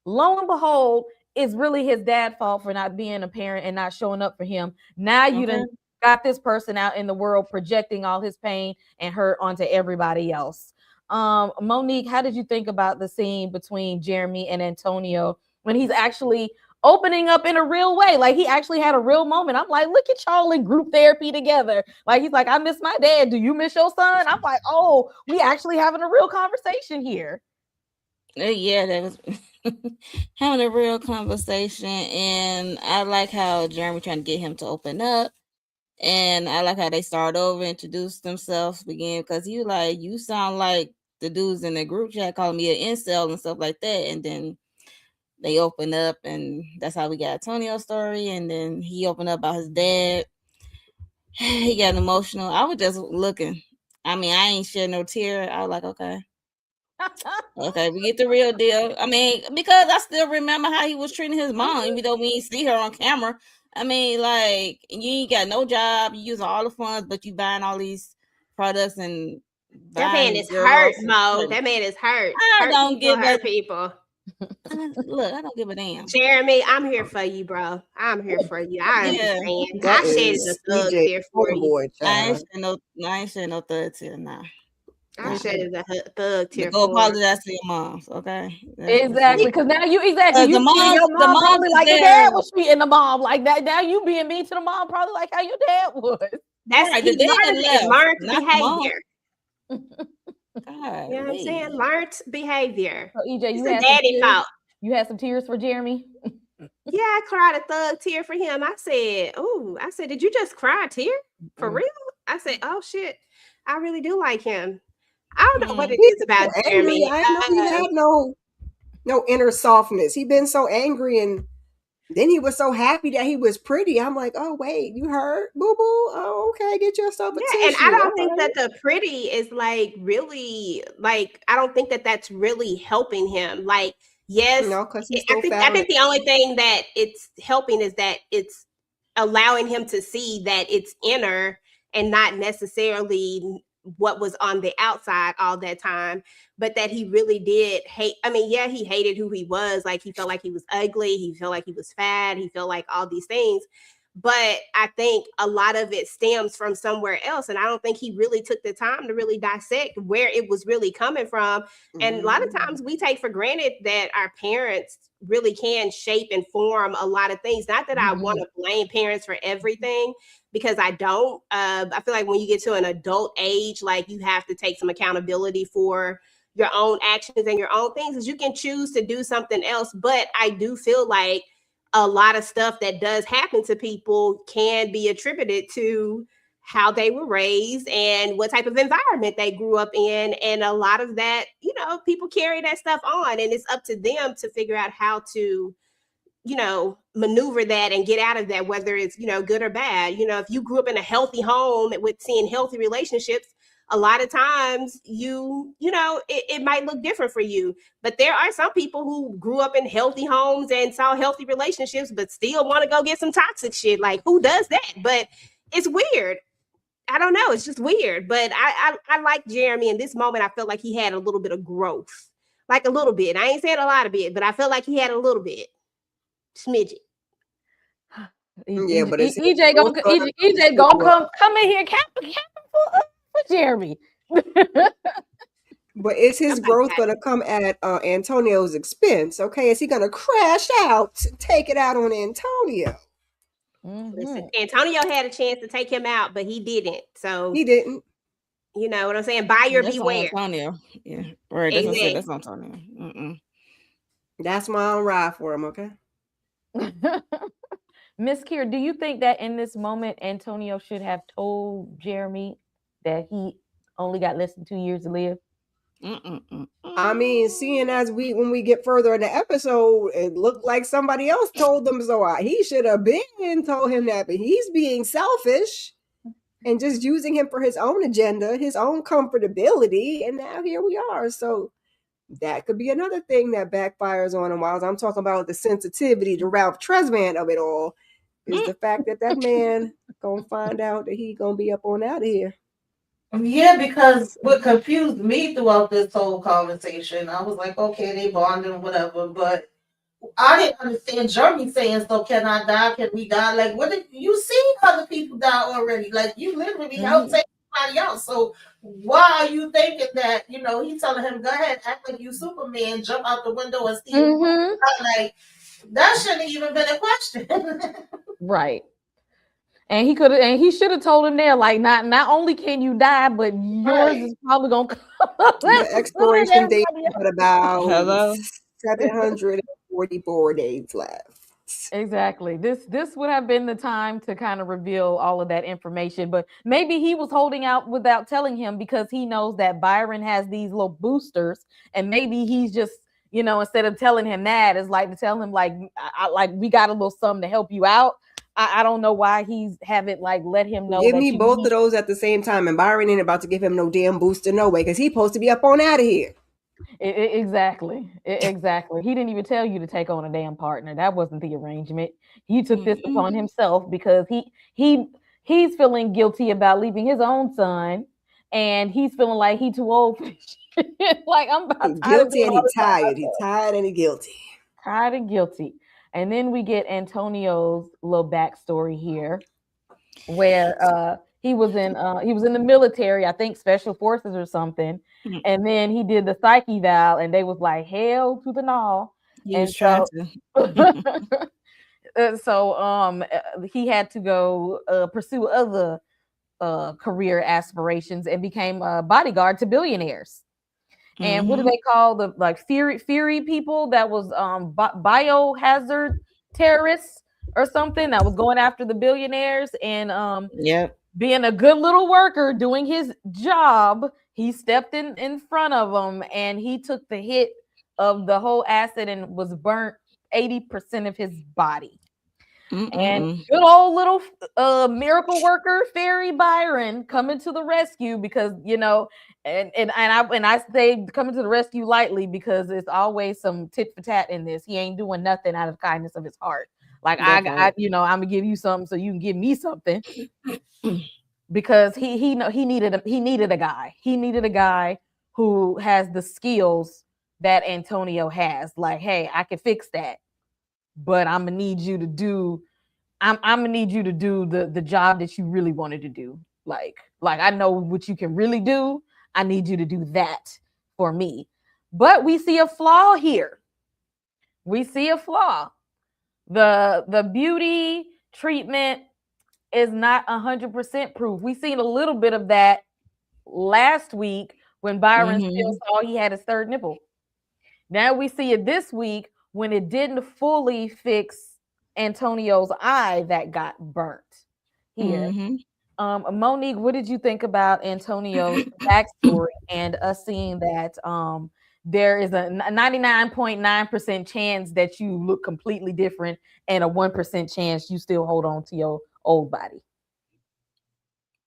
Lo and behold, it's really his dad's fault for not being a parent and not showing up for him. Now you done got this person out in the world projecting all his pain and hurt onto everybody else. Monique, how did you think about the scene between Jeremy and Antonio when he's actually opening up in a real way? Like, he actually had a real moment. I'm like, look at y'all in group therapy together. Like, he's like, I miss my dad. Do you miss your son? I'm like, oh, we actually having a real conversation here.
Yeah, that was having a real conversation. And I like how Jeremy trying to get him to open up. And I like how they start over, introduce themselves again, because you sound like the dudes in the group chat calling me an incel and stuff like that. And then they open up, and that's how we got Antonio's story. And then he opened up about his dad. He got emotional. I was just looking. I mean, I ain't shed no tear. I was like, okay. Okay, we get the real deal. I mean, because I still remember how he was treating his mom, even though we ain't see her on camera. I mean, like, you ain't got no job, you using all the funds, but you buying all these products and
that man is hurt, Mo. That man is hurt.
I don't give
hurt people.
Look, I don't give a damn.
Jeremy, I'm here for you, bro. I'm here for you. I understand. I shed a thug tear for you.
I ain't shed no thug tear now.
I shed a thug tear.
Go apologize to your moms, okay?
Exactly, because now you your mom probably like your dad was treating the mom like that. Now you being mean to the mom, probably like how your dad was.
That's
right.
He learned behavior.
God,
you know what I'm saying? Learned behavior.
So EJ,
you had daddy fault.
You had some tears for Jeremy?
Yeah, I cried a thug tear for him. I said, did you just cry a tear? For real? I said, oh shit, I really do like him. I don't know what it is about Jeremy.
I know he had no inner softness. He been so angry, and then he was so happy that he was pretty. I'm like, oh wait, you hurt, boo boo? Oh, okay, get yourself a tissue.
And I don't think that the pretty is like really like. I don't think that that's really helping him. Like, yes,
no, because
I think the only thing that it's helping is that it's allowing him to see that it's inner and not necessarily what was on the outside all that time, but that he really did hate. I mean, yeah, he hated who he was. Like, he felt like he was ugly. He felt like he was fat. He felt like all these things. But I think a lot of it stems from somewhere else. And I don't think he really took the time to really dissect where it was really coming from. And a lot of times we take for granted that our parents really can shape and form a lot of things. Not that I want to blame parents for everything, because I don't. I feel like when you get to an adult age, like, you have to take some accountability for your own actions and your own things, because you can choose to do something else. But I do feel like a lot of stuff that does happen to people can be attributed to how they were raised and what type of environment they grew up in. And a lot of that, people carry that stuff on, and it's up to them to figure out how to, maneuver that and get out of that, whether it's, good or bad. If you grew up in a healthy home with seeing healthy relationships, a lot of times it might look different for you. But there are some people who grew up in healthy homes and saw healthy relationships, but still want to go get some toxic shit. Like, who does that? But it's weird. I don't know. It's just weird. But I like Jeremy in this moment. I felt like he had a little bit of growth, like a little bit. I ain't saying a lot of it, but I felt like he had a little bit. Smidget.
Yeah, but
EJ gonna come in here capping for Jeremy.
But is his growth going to come at Antonio's expense? Okay, is he going to crash out, take it out on Antonio?
Listen, Antonio had a chance to take him out, but he didn't. So
he didn't.
You know what I'm saying? Buyer beware.
Antonio, yeah, right. That's exactly. That's Antonio.
That's why I don't ride for him. Okay.
Miss Kier, do you think that in this moment Antonio should have told Jeremy that he only got less than 2 years to live?
I mean, seeing as when we get further in the episode, it looked like somebody else told them, so he should have been told him that, but he's being selfish. and just using him for his own agenda, his own comfortability, and now here we are. So that could be another thing that backfires on him. While I'm talking about the sensitivity to Ralph Tresvant of it all, is the fact that man gonna find out that he gonna be up on out of here.
Yeah, because what confused me throughout this whole conversation, I was like, okay, they bonded or whatever, but I didn't understand Jeremy saying, so can I die? Can we die? Like, what did you seen other people die already? Like, you literally helped take somebody out. So why are you thinking that, he's telling him, go ahead, act like you Superman, jump out the window and see him. Like, that shouldn't even been a question.
Right. And he should have told him there, like, not only can you die, but yours is probably gonna come.
The expiration date is about
Hello?
744 days left.
Exactly. This would have been the time to kind of reveal all of that information, but maybe he was holding out without telling him because he knows that Byron has these little boosters, and maybe he's just, instead of telling him that, it's like to tell him like we got a little something to help you out. I don't know why he's haven't let him know.
Give me both of those at the same time, and Byron ain't about to give him no damn booster no way, because he's supposed to be up on out of here.
Exactly. He didn't even tell you to take on a damn partner. That wasn't the arrangement. He took this upon himself because he's feeling guilty about leaving his own son, and he's feeling like he's too old for this shit. Like, I'm about
guilty and he's tired. He's tired and he's guilty.
Tired and guilty. And then we get Antonio's little backstory here, where he was in the military, I think special forces or something, and then he did the psych eval, and they was like, hell to the no. So he had to go pursue other career aspirations and became a bodyguard to billionaires. And what do they call the Fury people that was biohazard terrorists or something that was going after the billionaires and being a good little worker doing his job, he stepped in front of them and he took the hit of the whole acid and was burnt 80% of his body. And good old little miracle worker Fairy Byron coming to the rescue because and I say coming to the rescue lightly because it's always some tit for tat in this. He ain't doing nothing out of the kindness of his heart. Like I'm gonna give you something so you can give me something. Because he needed a guy. He needed a guy who has the skills that Antonio has. Like, hey, I can fix that, but I'm gonna need you to do. I'm gonna need you to do the job that you really wanted to do. Like I know what you can really do. I need you to do that for me. But we see a flaw here. We see a flaw. The beauty treatment is not 100% proof. We seen a little bit of that last week when Byron still saw he had his third nipple. Now we see it this week when it didn't fully fix Antonio's eye that got burnt here. Monique, what did you think about Antonio's backstory and us seeing that there is a 99.9% chance that you look completely different and a 1% chance you still hold on to your old body?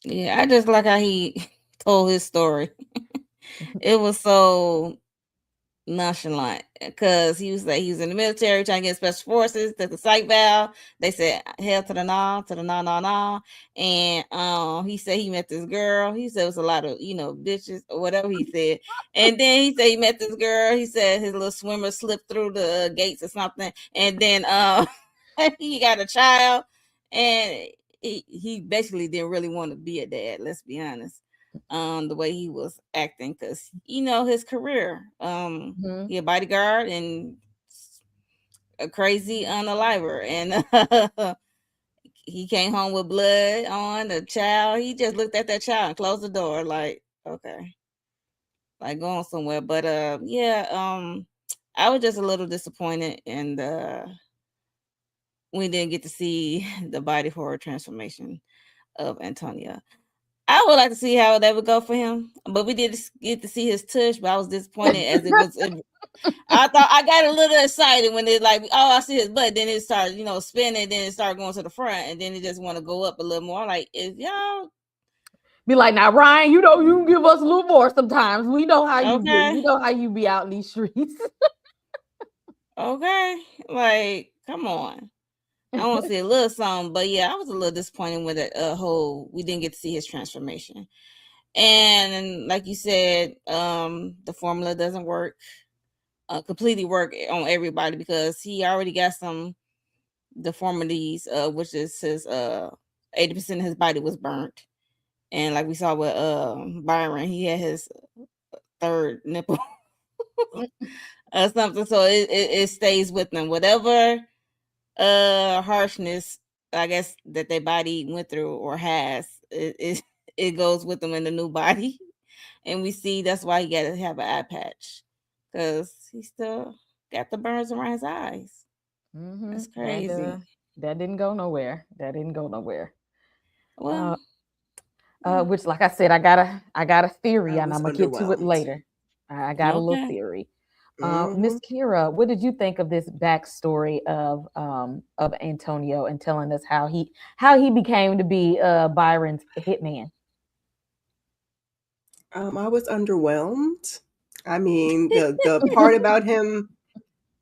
Yeah, I just like how he told his story. It was so nonchalant because he was in the military trying to get special forces, took the psych valve. They said hell to the no. And he said he met this girl. He said it was a lot of bitches or whatever he said. And then he said he met this girl. He said his little swimmer slipped through the gates or something. And then he got a child, and he basically didn't really want to be a dad. Let's be honest. The way he was acting, because his career, he a bodyguard and a crazy unaliver, and he came home with blood on the child. He just looked at that child and closed the door, like, okay, like going somewhere. But I was just a little disappointed, and we didn't get to see the body horror transformation of Antonio. I would like to see how that would go for him, but we did get to see his tush. But I was disappointed as it was. I thought I got a little excited when it I see his butt. Then it started, spinning. Then it started going to the front, and then it just want to go up a little more. Like, is y'all
Be like, now, Ryan, you know, you can give us a little more sometimes. We know how you
Okay.
be. We know how you be out in these streets.
Okay, like, come on. I want to see a little something, but yeah, I was a little disappointed with the whole. We didn't get to see his transformation, and like you said, the formula doesn't work completely work on everybody because he already got some deformities, which is his 80% of his body was burnt, and like we saw with Byron, he had his third nipple or something, so it stays with them. Whatever harshness I guess that their body went through or has, it goes with them in the new body. And we see that's why he got to have an eye patch, because he still got the burns around his eyes. That's crazy.
That didn't go nowhere.
Well,
which, like I said, I got a theory, and I'm gonna get to it
underwhelmed.
later. I got a little theory. Miss Kira, what did you think of this backstory of Antonio and telling us how he became to be Byron's hitman?
I was underwhelmed. I mean, the part about him,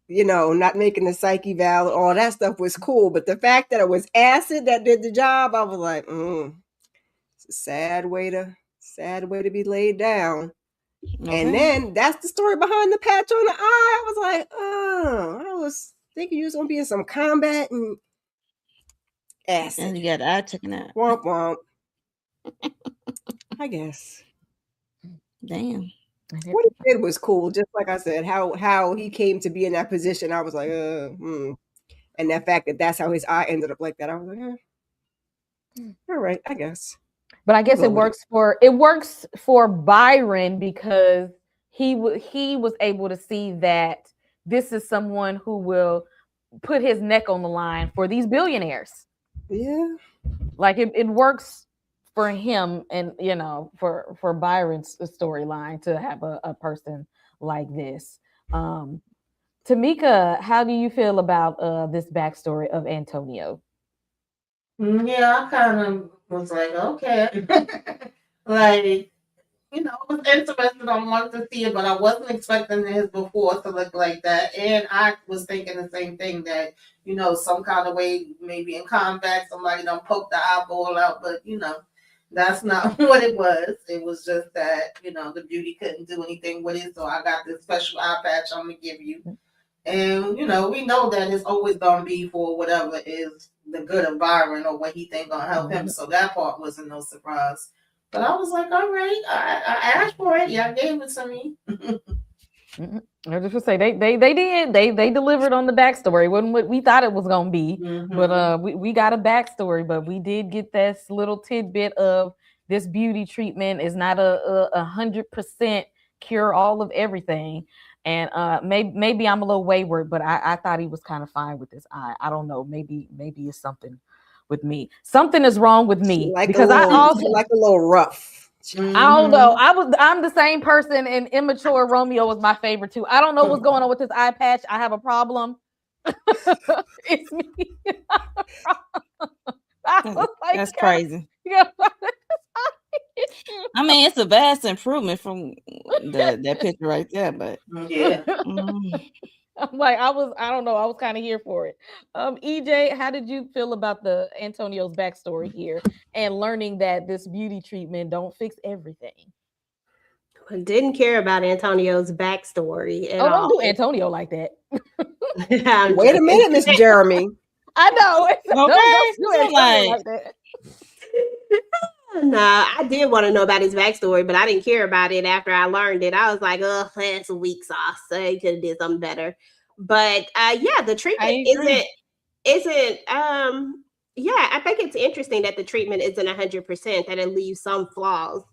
you know, not making the psych eval, all that stuff was cool. But the fact that it was acid that did the job, I was like, it's a sad way to be laid down. Okay. And then that's the story behind the patch on the eye. I was like, oh, I was thinking you was gonna be in some combat and acid.
And you got the eye taken out.
Womp womp. I guess.
Damn.
What he did was cool. Just like I said, how he came to be in that position, I was like, and that fact that that's how his eye ended up like that, I was like, all right, I guess.
But I guess it works for Byron because he was able to see that this is someone who will put his neck on the line for these billionaires.
Yeah,
like it works for him, and you know, for Byron's storyline to have a person like this. Tamika, how do you feel about this backstory of Antonio?
Yeah, I kind of was like, okay. Like, you know, I was interested. I wanted to see it, but I wasn't expecting his before to look like that. And I was thinking the same thing, that, you know, some kind of way, maybe in combat, somebody done poked the eyeball out, but, you know, that's not what it was. It was just that, you know, the beauty couldn't do anything with it. So I got this special eye patch I'm going to give you. And, you know, we know that it's always going to be for whatever is the good of Byron or what he think going to help him. So that part wasn't no surprise. But I was like, all right, I asked for it. Y'all gave it to me.
I just would say they did. They delivered on the backstory. Wasn't what we thought it was going to be. But we got a backstory, but we did get this little tidbit of this beauty treatment is not a 100% cure all of everything. And maybe I'm a little wayward, but I thought he was kind of fine with his eye. I don't know. Maybe it's something with me. Something is wrong with me,
like
because I also
like a little rough.
I don't know. I'm the same person, and Immature Romeo was my favorite too. I don't know what's going on with this eye patch. I have a problem. It's me.
That's crazy. I mean, it's a vast improvement from that picture right there, but
yeah.
I'm like, I don't know. I was kind of here for it. EJ, how did you feel about the Antonio's backstory here and learning that this beauty treatment don't fix everything?
I didn't care about Antonio's backstory at all.
Don't do Antonio like that.
Wait a minute, Miss Jeremy.
I know.
Okay.
Don't do Antonio like that.
No, I did want to know about his backstory, but I didn't care about it after I learned it. I was like, oh, that's a weak sauce. So he could have did something better. But yeah, the treatment isn't I think it's interesting that the treatment isn't 100%, that it leaves some flaws.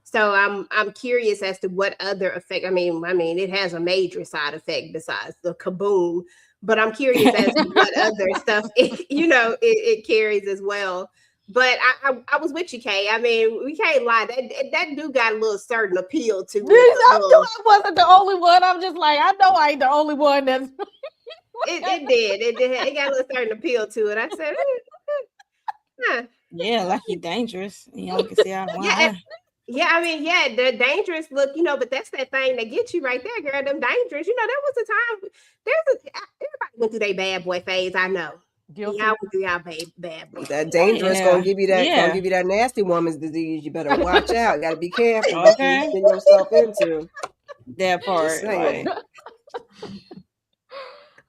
So I'm curious as to what other effect. I mean, it has a major side effect besides the kaboom, but I'm curious as to what other stuff it carries as well. But I was with you, Kay. I mean, we can't lie. That dude got a little certain appeal to me.
I wasn't the only one. I'm just like, I know I ain't the only one that's.
It did. It got a little certain appeal to it. I said,
Yeah, like he dangerous. You only can see out one eye.
I mean, the dangerous look, but that's that thing that gets you right there, girl. Them dangerous. There was a time. Everybody went through their bad boy phase. I know.
Guilty.
Y'all went through y'all bad boy.
That dangerous gonna give you that.
Yeah.
Gonna give you that nasty woman's disease. You better watch out. You gotta be careful.
Okay.
What you get yourself into.
That part,
Just saying.
right?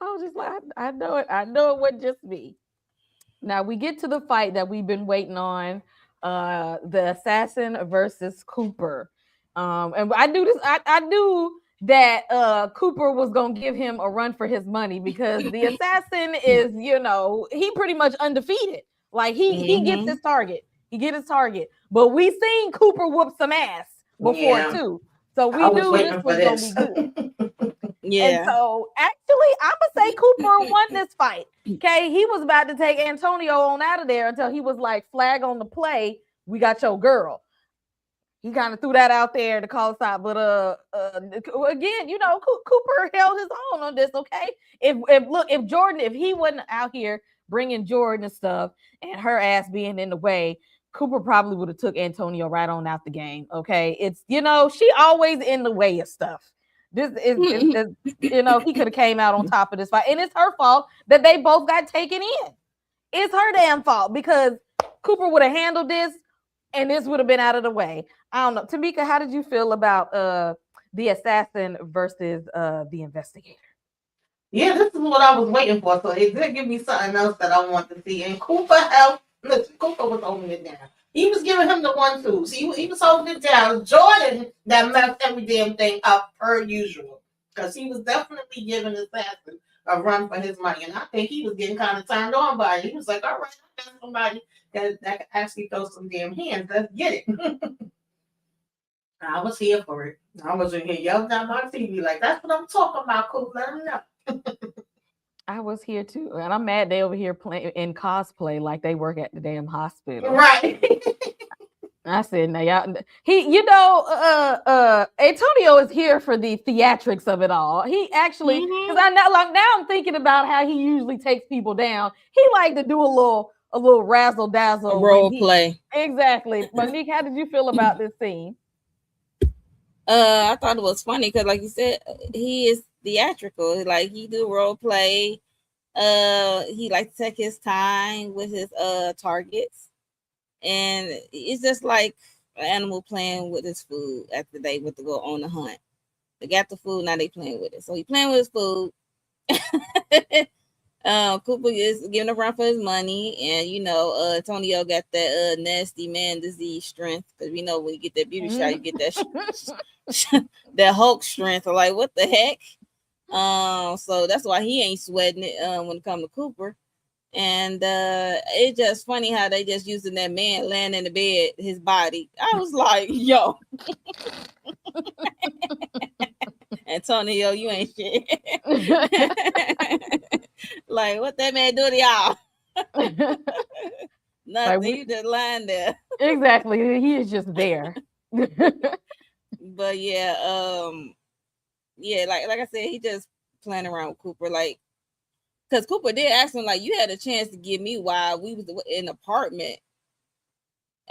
I was just like, I know it. I know it wasn't just me. Now we get to the fight that we've been waiting on. The assassin versus Cooper. And I knew this. I knew that Cooper was gonna give him a run for his money because the assassin is, he pretty much undefeated. Like he gets his target. He get his target. But we seen Cooper whoop some ass before too. So we knew this was gonna be good.
Yeah.
And so actually, I'm gonna say Cooper won this fight. Okay, he was about to take Antonio on out of there until he was like, flag on the play. We got your girl. He kind of threw that out there to call us out, but again, Cooper held his own on this. Okay, if Jordan, if he wasn't out here bringing Jordan and stuff, and her ass being in the way, Cooper probably would have took Antonio right on out the game. Okay, it's she always in the way of stuff. This is he could have came out on top of this fight, and it's her fault that they both got taken in. It's her damn fault because Cooper would have handled this, and this would have been out of the way. I don't know, Tamika, how did you feel about the assassin versus the investigator?
Yeah, this is what I was waiting for. So it did give me something else that I want to see. And Cooper was holding it down. He was giving him the 1-2s. He was holding it down. Jordan that messed every damn thing up per usual. Because he was definitely giving the assassin a run for his money. And I think he was getting kind of turned on by it. He was like, all right, I got somebody that can actually throw some damn hands. Let's get it. I was here for it. I was in here yelling at my TV like, that's what I'm talking about, Coop. Let him know.
I was here too, and I'm mad they over here playing in cosplay like they work at the damn hospital.
Right.
I said, now y'all, Antonio is here for the theatrics of it all. He actually, because now I'm thinking about how he usually takes people down. He like to do a little razzle dazzle,
a role play.
Exactly. Monique, how did you feel about this scene?
I thought it was funny because, like you said, he is theatrical. Like he do role play. He likes to take his time with his targets, and it's just like an animal playing with his food after they went to go on the hunt. They got the food, now they playing with it. So he playing with his food. Cooper is giving a run for his money, and Antonio got that nasty man disease strength, because we know when you get that beauty shot, you get that that Hulk strength. Or like, what the heck? So that's why he ain't sweating it when it comes to Cooper. And it's just funny how they just using that man laying in the bed, his body. I was like, yo. Antonio, you ain't shit. Like, what that man do to y'all? Nothing. Like, you just lying there.
Exactly. He is just there.
But yeah, like I said, he just playing around with Cooper, like, because Cooper did ask him, like, you had a chance to give me while we was in the apartment.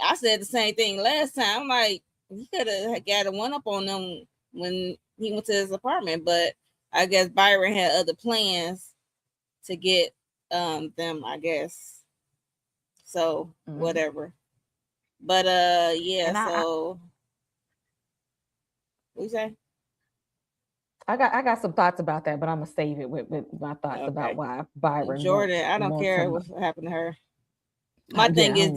I said the same thing last time. I'm like, he could have got a one up on them when he went to his apartment, but I guess Byron had other plans to get them, I guess. So whatever. But yeah, so what you say?
I got some thoughts about that, but I'm gonna save it with my thoughts about why Byron.
Jordan, I don't care what happened to her. My thing is,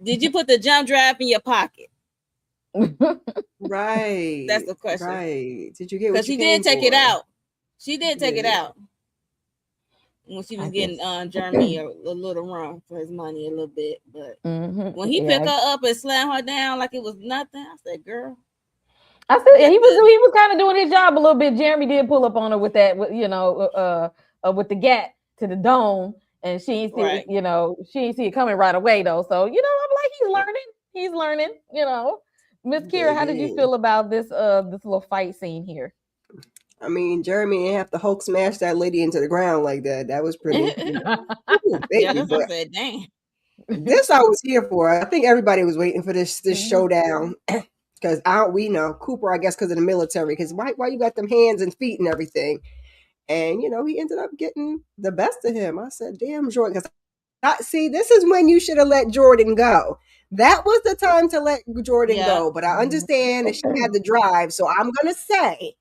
did you put the jump drive in your pocket?
Right.
That's the question.
Right. Did you get?
Because she did take it out. She did take it out when she was getting Jeremy a little run for his money a little bit, but when he picked her up and slammed her down like it was nothing, I said, "Girl."
I said he was kind of doing his job a little bit. Jeremy did pull up on her with that, with the gat to the dome, and she ain't see she ain't see it coming right away though. So I'm like, he's learning. Miss Kira, how did you feel about this little fight scene here?
I mean, Jeremy didn't have to Hulk smash that lady into the ground like that. That was pretty.
Yeah, that's what I said. Dang.
This I was here for. I think everybody was waiting for this
Mhm.
showdown. Because we know Cooper, I guess, because of the military. Because why you got them hands and feet and everything? And he ended up getting the best of him. I said, "Damn, Jordan." Because see, this is when you should have let Jordan go. That was the time to let Jordan
Yeah.
go. But I understand that she had the drive, so I'm gonna say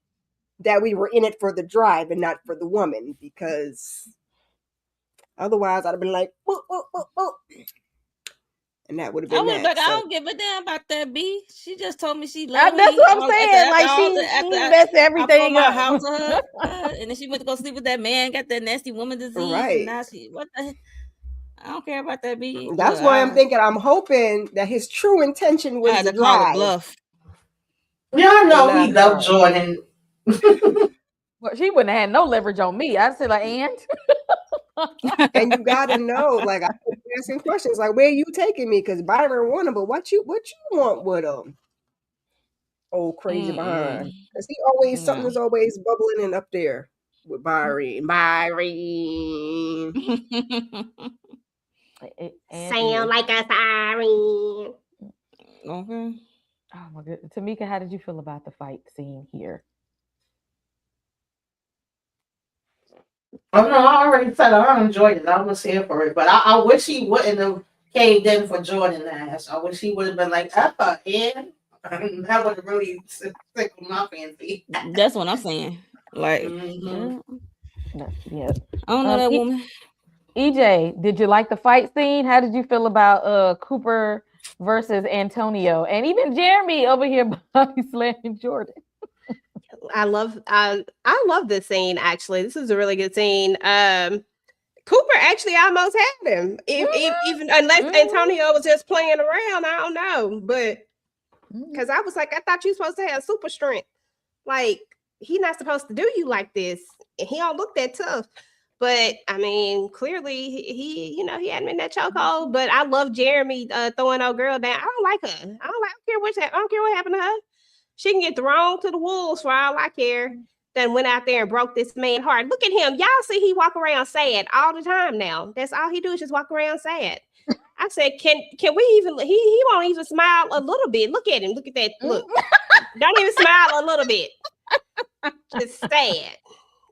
that we were in it for the drive and not for the woman, because otherwise I'd have been like, "Boop, boop, boop, boop." And that would have
I
been
would
that.
like, I
So
don't give a damn about that B. She just told me she loved
That's
me.
what I'm saying. Like she messed
I
everything
my
up.
house to her, and then she went to go sleep with that man, got that nasty woman disease,
Right.
and now what the? I don't care about that B.
That's why I'm thinking. I'm hoping that his true intention
I
was
had
the
to call it
drive.
bluff.
Y'all know
Nah,
he loved
sorry.
Jordan.
Well, she wouldn't have had no leverage on me. I'd say like, and
And you gotta know, like, I keep asking questions like, "Where you taking me?" Because Byron won him, but what you want with him? Old crazy behind. Because he always something is always bubbling in up there with Byron.
Sound like a siren.
Okay.
Oh my goodness, Tamika, how did you feel about the fight scene here?
Oh no, I already said I enjoyed it. I was here for it, but I wish he wouldn't have caved in for Jordan Nash. I wish he would have been like, "Effa, and that would have really tickled my fancy."
That's what I'm saying. Like,
Mhm.
Yeah.
I don't know that woman.
EJ, did you like the fight scene? How did you feel about Cooper versus Antonio, and even Jeremy over here body slamming Jordan?
I love this scene. Actually, this is a really good scene. Cooper actually almost had him, even unless Antonio was just playing around. I don't know, but because I was like, I thought you were supposed to have super strength. Like, he's not supposed to do you like this, and he don't look that tough. But I mean, clearly he he had him in that chokehold. But I love Jeremy throwing old girl down. I don't like her. I don't care what happened to her. She can get thrown to the wolves for all I care. Then went out there and broke this man's heart. Look at him. Y'all see he walk around sad all the time now. That's all he do is just walk around sad. I said, can we even? He won't even smile a little bit. Look at him. Look at that look. Don't even smile a little bit. Just sad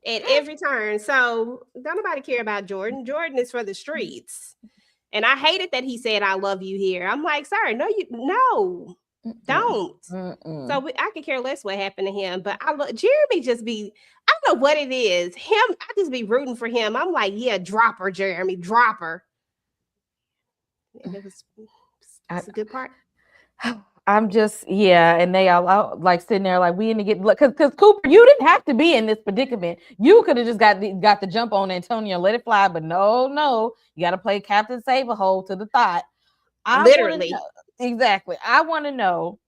at every turn. So don't nobody care about Jordan. Jordan is for the streets. And I hated that he said, "I love you" here. I'm like, sorry, no, don't. So I could care less what happened to him. But Jeremy just be, I don't know what it is. I just be rooting for him. I'm like, yeah, drop her, Jeremy, drop her. And it's a good part.
I'm just, and they all like sitting there like, we in to get, because Cooper, you didn't have to be in this predicament. You could have just got the jump on Antonio, let it fly, but no, you got to play Captain Save-A-Hole to the thought.
Literally.
Exactly. I want to know,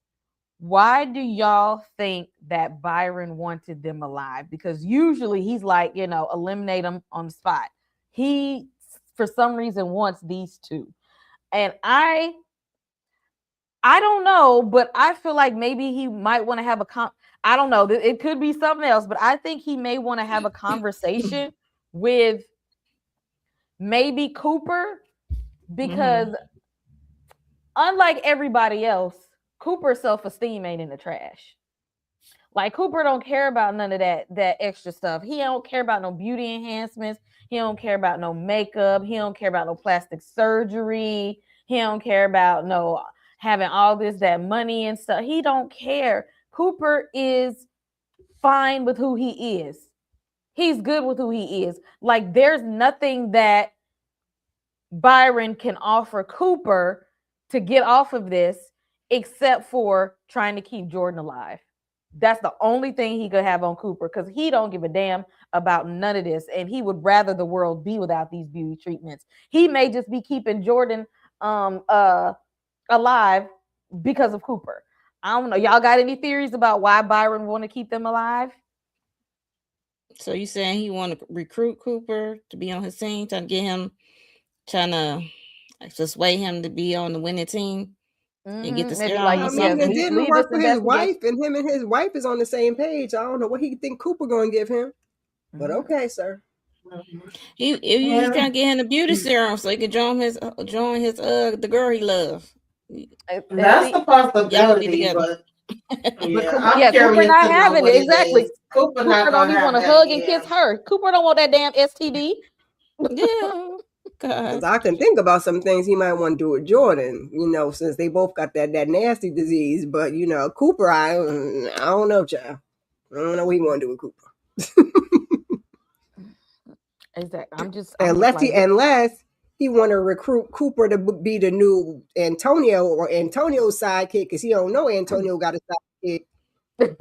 why do y'all think that Byron wanted them alive? Because usually he's like, eliminate them on the spot. He, for some reason, wants these two. And I don't know, but I feel like maybe he might want to have I don't know. It could be something else, but I think he may want to have a conversation with maybe Cooper, because unlike everybody else, Cooper's self-esteem ain't in the trash. Like, Cooper don't care about none of that extra stuff. He don't care about no beauty enhancements. He don't care about no makeup. He don't care about no plastic surgery. He don't care about no having all that money and stuff. He don't care. Cooper is fine with who he is. He's good with who he is. Like, there's nothing that Byron can offer Cooper to get off of this except for trying to keep Jordan alive. That's the only thing he could have on Cooper, because he don't give a damn about none of this, and he would rather the world be without these beauty treatments. He may just be keeping Jordan alive because of Cooper. I don't know. Y'all got any theories about why Byron want to keep them alive?
So you saying he want to recruit Cooper to be on his team, trying to sway him to be on the winning team and get the
Maybe
serum
like,
or
I mean,
something?
it didn't work for his wife, and him and his wife is on the same page. I don't know what he think Cooper gonna give him, but okay, sir.
He's trying to get him the beauty serum so he can join his the girl he loves.
That's the possibility,
together.
but yeah,
Cooper,
I'm curious
Cooper not
to know
having
what
it. Exactly.
is. Cooper not
Cooper don't
gonna
even want
have
to
that.
hug and kiss her. Cooper don't want that damn STD.
Yeah.
Because
God.
I can think about some things he might want to do with Jordan, since they both got that nasty disease. But, Cooper, I don't know, child. I don't know what he want to do with Cooper.
Exactly.
Unless he want to recruit Cooper to be the new Antonio or Antonio's sidekick, because he don't know Antonio got a sidekick. And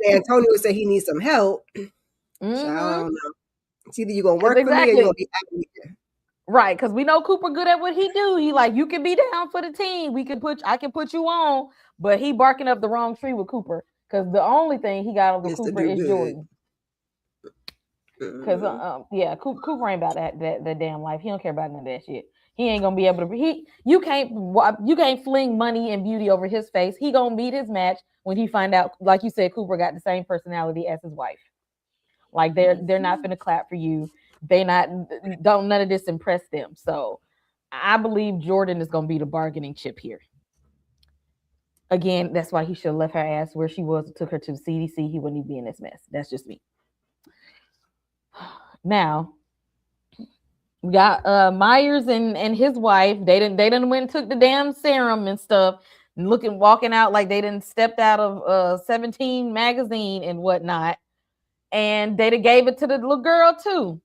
Antonio said he needs some help.
Mm-hmm.
So I don't know. It's either you're going to work for me or you're going to be out of here.
Right, because we know Cooper good at what he do. He like, you can be down for the team. I can put you on, but he barking up the wrong tree with Cooper because the only thing he got over Cooper is Jordan. Because Cooper ain't about that damn life. He don't care about none of that shit. He ain't gonna be able to. You can't fling money and beauty over his face. He gonna meet his match when he find out. Like you said, Cooper got the same personality as his wife. Like they're not gonna clap for you. None of this impress them. So I believe Jordan is gonna be the bargaining chip here. Again, that's why he should have left her ass where she was, took her to the CDC. He wouldn't even be in this mess. That's just me. Now we got Myers and his wife. They didn't went and took the damn serum and stuff, and walking out like they didn't stepped out of 17 magazine and whatnot. And they gave it to the little girl too.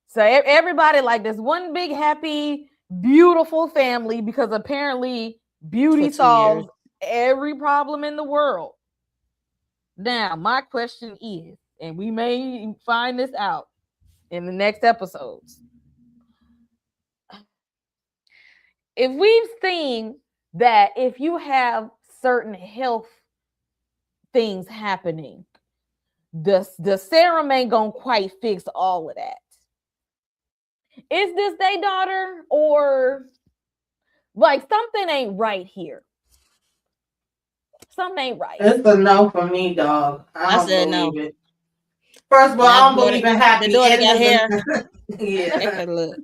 So everybody like this one big happy beautiful family because apparently beauty solves every problem in the world. Now my question is, and we may find this out in the next episodes, if we've seen that if you have certain health things happening, the serum ain't gonna quite fix all of that. Is this their daughter, or like something ain't right here? Something ain't right.
It's a no for me, dog. I said
no.
It. First of all, I don't believe in happy endings. Yeah.
Look.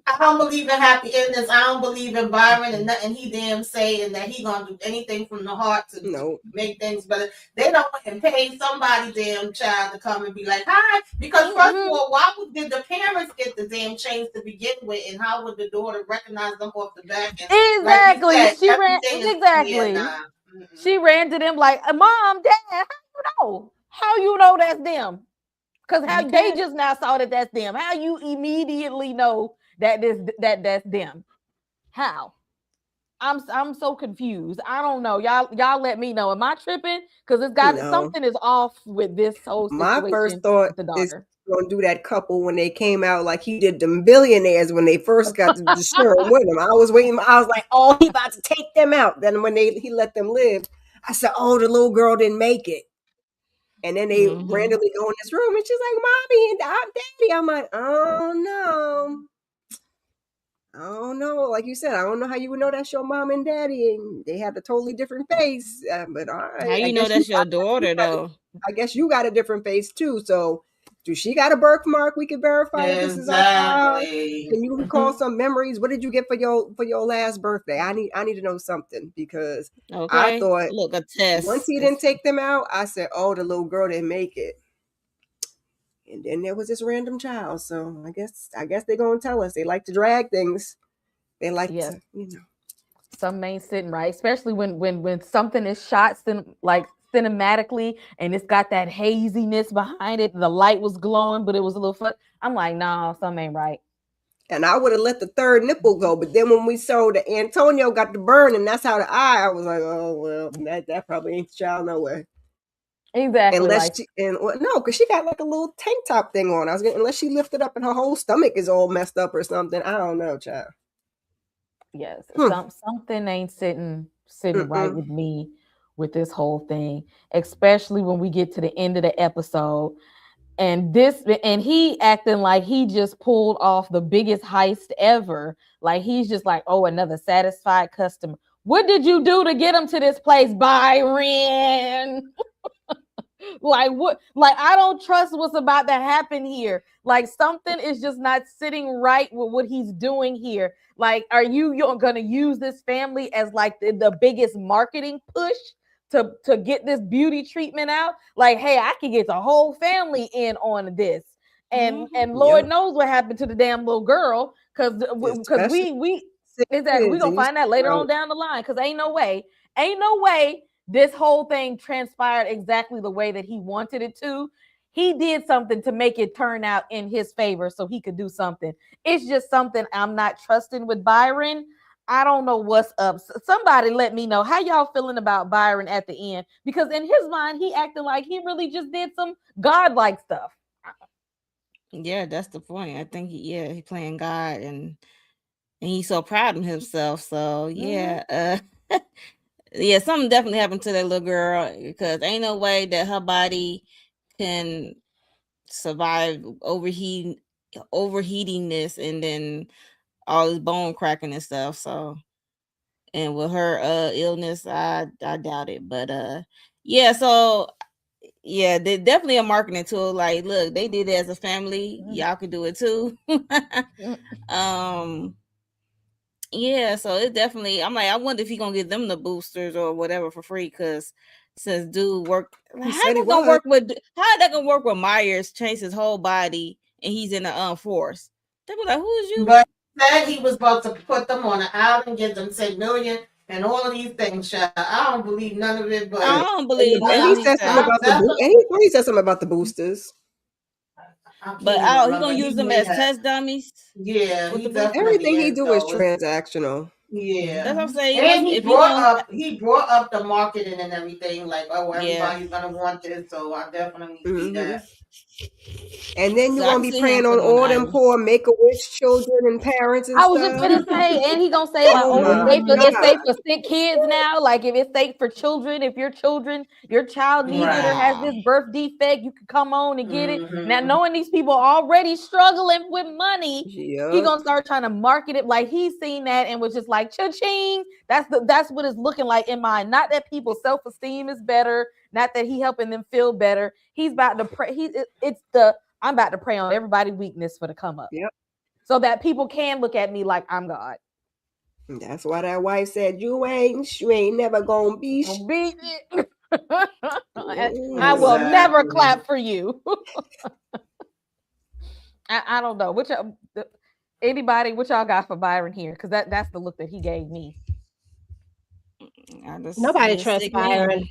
I don't believe in happy endings. I don't believe in Byron and nothing he damn say, and that he gonna do anything from the heart to make things better. They don't want to pay somebody damn child to come and be like, hi. Because first of all, why did the parents get the damn chains to begin with, and how would the daughter recognize them off the back? And
exactly.
Like
she ran exactly. She ran to them like, Mom, Dad, how you know that's them? Because they just now saw that that's them. How you immediately know that's them? How? I'm so confused. I don't know. Y'all let me know. Am I tripping? Because it's got something is off with this whole situation.
My first thought with the daughter. Gonna do that couple when they came out like he did the billionaires when they first got the serum with him. I was waiting. I was like, oh, he about to take them out. Then when he let them live, I said, oh, the little girl didn't make it. And then they randomly go in this room and she's like, Mommy and Daddy. I'm like, oh no. Like you said, I don't know how you would know that's your mom and daddy. And they have a totally different face. But all right.
How you know that's your daughter, though?
I guess you got a different face, too. So do she got a birthmark? We can verify that this is our child. Can you recall some memories? What did you get for your last birthday? I need to know something because I thought
a test.
Once he didn't take them out, I said, oh, the little girl didn't make it. And then there was this random child. So I guess they're gonna tell us. They like to drag things. They like to,
Some ain't sitting right, especially when something is shot cinematically and it's got that haziness behind it. The light was glowing, but it was a little fun. I'm like, nah, something ain't right.
And I would have let the third nipple go, but then when we saw that Antonio got the burn, and that's how the eye, I was like, oh well, that probably ain't the child no way.
Exactly.
Unless because she got like a little tank top thing on. Unless she lifted up and her whole stomach is all messed up or something. I don't know, child.
Yes, something ain't sitting right with me with this whole thing, especially when we get to the end of the episode. And he acting like he just pulled off the biggest heist ever. Like he's just like, oh, another satisfied customer. What did you do to get him to this place, Byron? Like what? Like I don't trust what's about to happen here. Like something is just not sitting right with what he's doing here. Like, are you're gonna use this family as like the biggest marketing push to get this beauty treatment out? Like, hey, I can get the whole family in on this, and Lord knows what happened to the damn little girl, because we exactly we gonna find that later on down the line, because ain't no way this whole thing transpired exactly the way that he wanted it to. He did something to make it turn out in his favor so he could do something. It's just something I'm not trusting with Byron. I don't know what's up. Somebody let me know how y'all feeling about Byron at the end, because in his mind, he acted like he really just did some godlike stuff.
Yeah, that's the point. I think he playing God, and he's so proud of himself. So yeah, yeah, something definitely happened to that little girl, because ain't no way that her body can survive overheatingness and then all this bone cracking and stuff. So, and with her illness, I doubt it. But yeah, so yeah, they definitely a marketing tool. Like, look, they did it as a family. Y'all can do it too. Yeah, so it definitely, I'm like, I wonder if he gonna give them the boosters or whatever for free, because since dude worked, how that gonna work with Myers change his whole body and he's in the force? They be like, who is you?
But he said he was about to put them on an island, get them 10 million and all of these things, child. I don't believe none of it, but
I don't believe
that. And he said something about the boosters.
But he gonna use them as test dummies.
Yeah,
everything he do is transactional.
Yeah,
that's what I'm saying.
And he brought up the marketing and everything. Like, oh, everybody's gonna want this, so I definitely see that.
And then you're gonna be praying on all them poor Make-A-Wish children and parents and
I
stuff.
was just gonna say, and he gonna say like, it's safe for sick kids now. Like, if it's safe for children, if your child needs it or has this birth defect, you can come on and get it. Now, knowing these people already struggling with money, he gonna start trying to market it like he's seen that and was just like, cha-ching. That's what it's looking like in mind. Not that people's self-esteem is better, not that he helping them feel better. He's about to pray. I'm about to prey on everybody's weakness for the come up.
Yep.
So that people can look at me like I'm God.
That's why that wife said, you ain't never gonna be
it. I will never clap for you. I don't know. What y'all got for Byron here? Because that's the look that he gave me.
Nobody trusts Byron.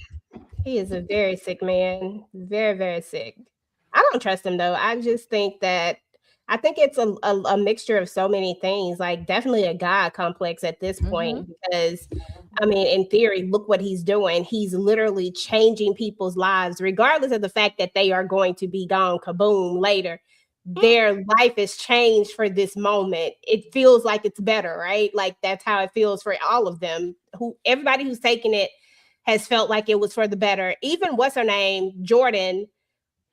He is a very sick man. Very, very sick. I don't trust him though. I just think that it's a mixture of so many things. Like, definitely a God complex at this point, because I mean, in theory, look what he's doing. He's literally changing people's lives, regardless of the fact that they are going to be gone kaboom later. Their life is changed for this moment. It feels like it's better, right? Like, that's how it feels for all of them. Everybody who's taken it has felt like it was for the better. Even what's her name, Jordan.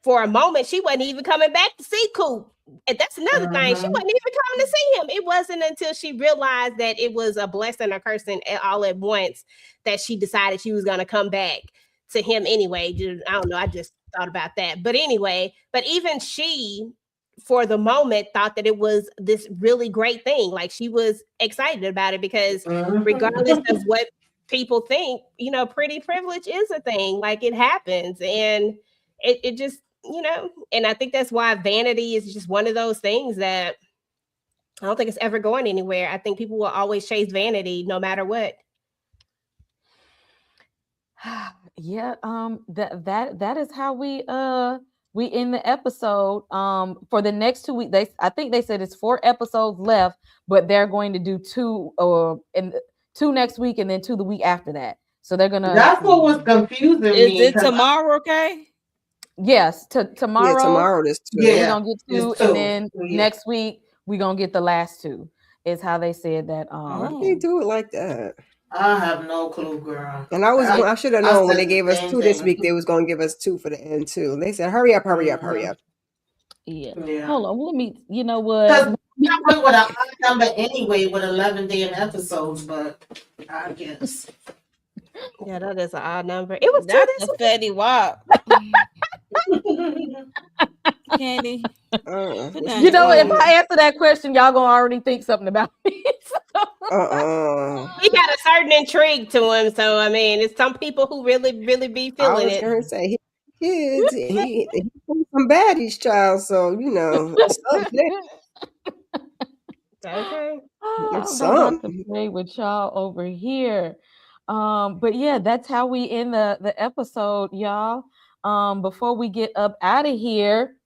For a moment, she wasn't even coming back to see Coop. And that's another thing. She wasn't even coming to see him. It wasn't until she realized that it was a blessing or cursing all at once that she decided she was going to come back to him anyway. I don't know. I just thought about that. But anyway, even she, for the moment, thought that it was this really great thing. Like, she was excited about it, because regardless of what people think, pretty privilege is a thing. Like, it happens. And it just, and I think that's why vanity is just one of those things that I don't think it's ever going anywhere. I think people will always chase vanity no matter what.
Yeah, that is how we end the episode. For the next 2 weeks, I think they said it's 4 episodes left, but they're going to do 2 next week and then 2 the week after that. So they're gonna.
That's what was confusing me.
Is it tomorrow? Okay.
Yes, tomorrow.
Yeah, tomorrow is 2.
We're gonna get 2, and then next week we're gonna get the last 2. Is how they said that.
Why do they do it like that?
I have no clue, girl.
And I should have known when they gave us 2 this week, they was gonna give us 2 for the end too. They said, hurry up.
Yeah. Hold on, let me. You know what?
Because we with an odd number anyway with 11 damn episodes, but I guess.
Yeah, that is an odd number. It was two
That's
this
a
week.
fatty wop. Candy. Put
What
down
you
You
your
know, if
saying?
phone.
I answer that question, y'all gonna already think something about me.
He got a certain intrigue to him, so I mean, it's some people who really, really be
I
feeling
was
it.
gonna say kids. He some baddies, child. So it's something.
Okay.
It's
I'm not about to
something.
play with y'all over here. But yeah, that's how we end the episode, y'all. Before we get up out of here,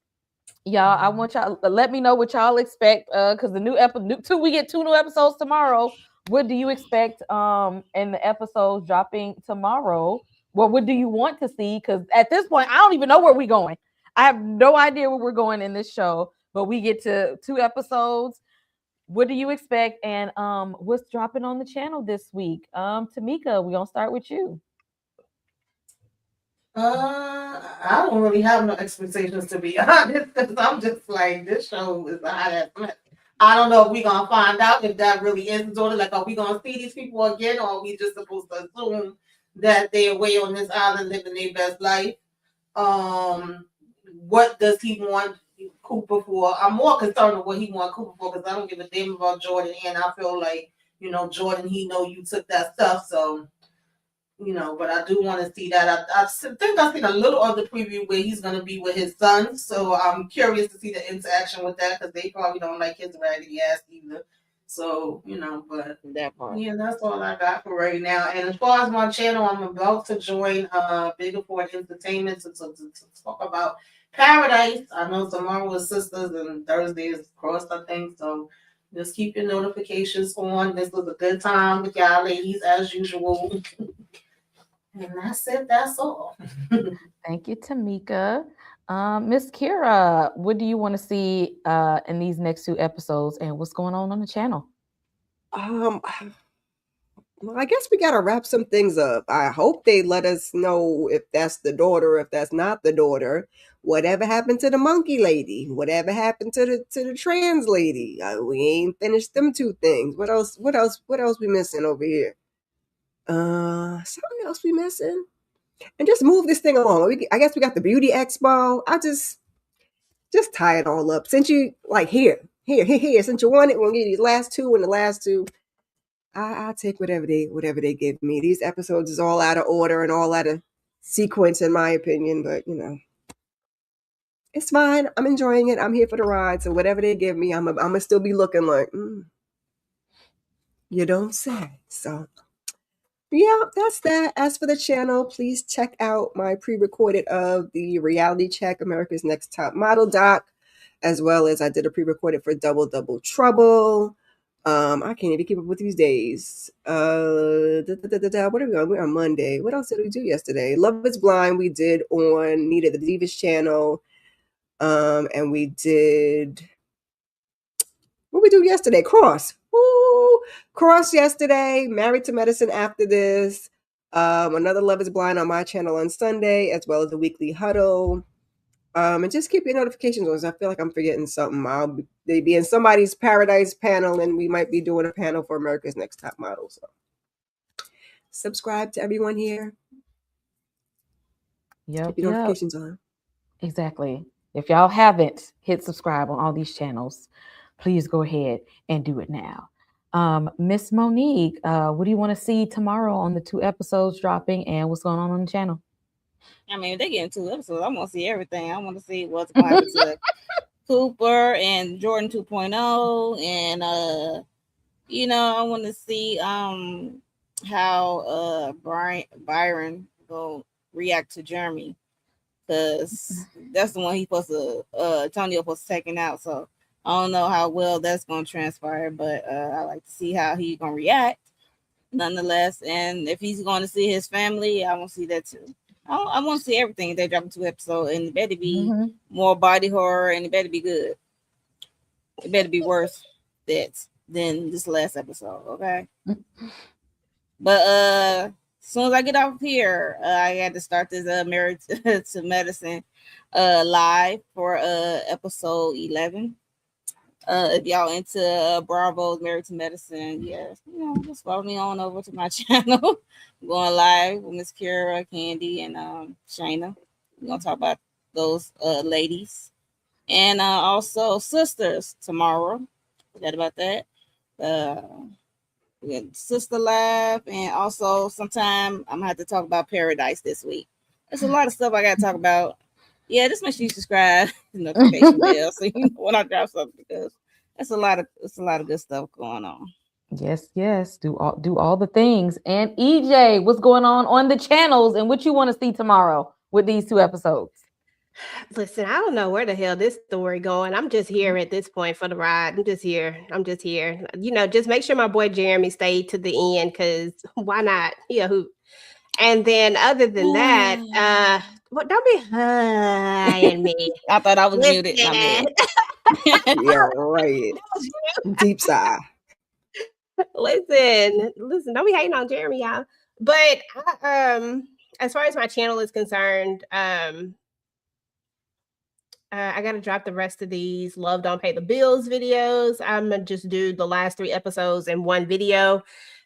y'all, I want y'all let me know what y'all expect. Because the new episode, we get 2 new episodes tomorrow. What do you expect? In the episodes dropping tomorrow, what do you want to see? Because at this point, I don't even know where we're going. I have no idea where we're going in this show. But we get to 2 episodes. What do you expect? And what's dropping on the channel this week? Tamika, we're gonna start with you.
I don't really have no expectations, to be honest, because I'm just like, this show is a hot ass mess. I don't know if we're gonna find out if that really is the daughter. Like, are we gonna see these people again, or are we just supposed to assume that they're away on this island living their best life? What does he want Cooper for? I'm more concerned with what he wants Cooper for, because I don't give a damn about Jordan, and I feel like, Jordan, he know you took that stuff, so but I do want to see that. I think I've seen a little of the preview where he's going to be with his son, so I'm curious to see the interaction with that, because they probably don't like his raggedy ass either. So, but
That part.
yeah, that's all I got for right now. And as far as my channel, I'm about to join Bigger Ford Entertainment to talk about Paradise. I know tomorrow is Sisters and Thursday is Cross, I think, so just keep your notifications on. This was a good time with y'all ladies as usual. And that's it. That's all.
Thank you, Tamika. Miss Kira, what do you want to see in these next 2 episodes, and what's going on the channel?
Well, I guess we gotta wrap some things up. I hope they let us know if that's the daughter, if that's not the daughter. Whatever happened to the monkey lady? Whatever happened to the trans lady? We ain't finished them 2 things. What else? What else? What else we missing over here? Something else we missing? And just move this thing along. I guess we got the beauty expo. I just tie it all up. Since you like here. Since you want it, we'll give you these last 2 and the last 2. I'll take whatever they give me. These episodes is all out of order and all out of sequence, in my opinion. But it's fine. I'm enjoying it. I'm here for the ride. So whatever they give me, I'm gonna still be looking like, you don't say. So yeah, that's that. As for the channel, please check out my pre-recorded of the Reality Check America's Next Top Model doc, as well as I did a pre-recorded for Double Double Trouble. I can't even keep up with these days. What are we on? We're on Monday. What else did we do yesterday? Love is Blind. We did on Nita the Divas channel. And we did. What we do yesterday? Cross. Woo! Cross yesterday. Married to Medicine after this. Another Love is Blind on my channel on Sunday, as well as the weekly huddle. And just keep your notifications on. I feel like I'm forgetting something. They be in somebody's Paradise panel, and we might be doing a panel for America's Next Top Model. So subscribe to everyone here.
Yep,
Keep your notifications on.
Exactly. If y'all haven't hit subscribe on all these channels, please go ahead and do it now. Miss Monique, what do you want to see tomorrow on the 2 episodes dropping, and what's going on the channel?
I mean, if they get in 2 episodes, I want to see everything. I want to see what's going to happen to Cooper and Jordan 2.0, and I want to see how Byron will react to Jeremy, because that's the one he's supposed to Antonio supposed to taking out. So I don't know how well that's going to transpire, but I like to see how he's going to react nonetheless. And if he's going to see his family, I want to see that too. I want to see everything. They drop 2 episodes, and it better be more body horror, and it better be good. It better be worse than this last episode, okay? But as soon as I get off here, I had to start this Married to Medicine live for episode 11. If y'all into Bravo's Married to Medicine, yes, just follow me on over to my channel. I'm going live with Miss Kira, Candy, and Shayna. We're gonna talk about those ladies, and also sisters tomorrow. Forget about that. We got Sister Live, and also sometime I'm gonna have to talk about Paradise this week. There's a lot of stuff I gotta talk about. Yeah, just make sure you subscribe, notification bell, so you know when I drop something, because it's a lot of good stuff going on.
Yes. Do all the things. And EJ, what's going on the channels and what you want to see tomorrow with these 2 episodes?
Listen, I don't know where the hell this story going. I'm just here at this point for the ride. I'm just here. Just make sure my boy Jeremy stayed to the end, because why not? Yeah, who? And then other than that, don't be and me.
I thought I was muted.
Yeah, right. Deep sigh.
Listen, don't be hating on Jeremy, y'all. But as far as my channel is concerned, I gotta drop the rest of these Love Don't Pay the Bills videos. I'm gonna just do the last 3 episodes in one video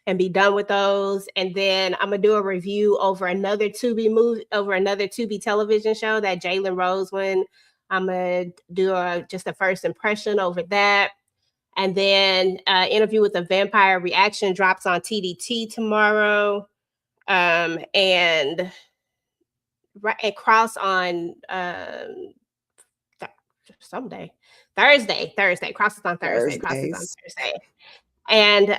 and be done with those. And then I'm gonna do a review over another Tubi television show, that Jalen Rose one. I'm gonna do just a first impression over that. And then Interview with a Vampire reaction drops on TDT tomorrow. And Cross on Thursday. Cross is on Thursday. And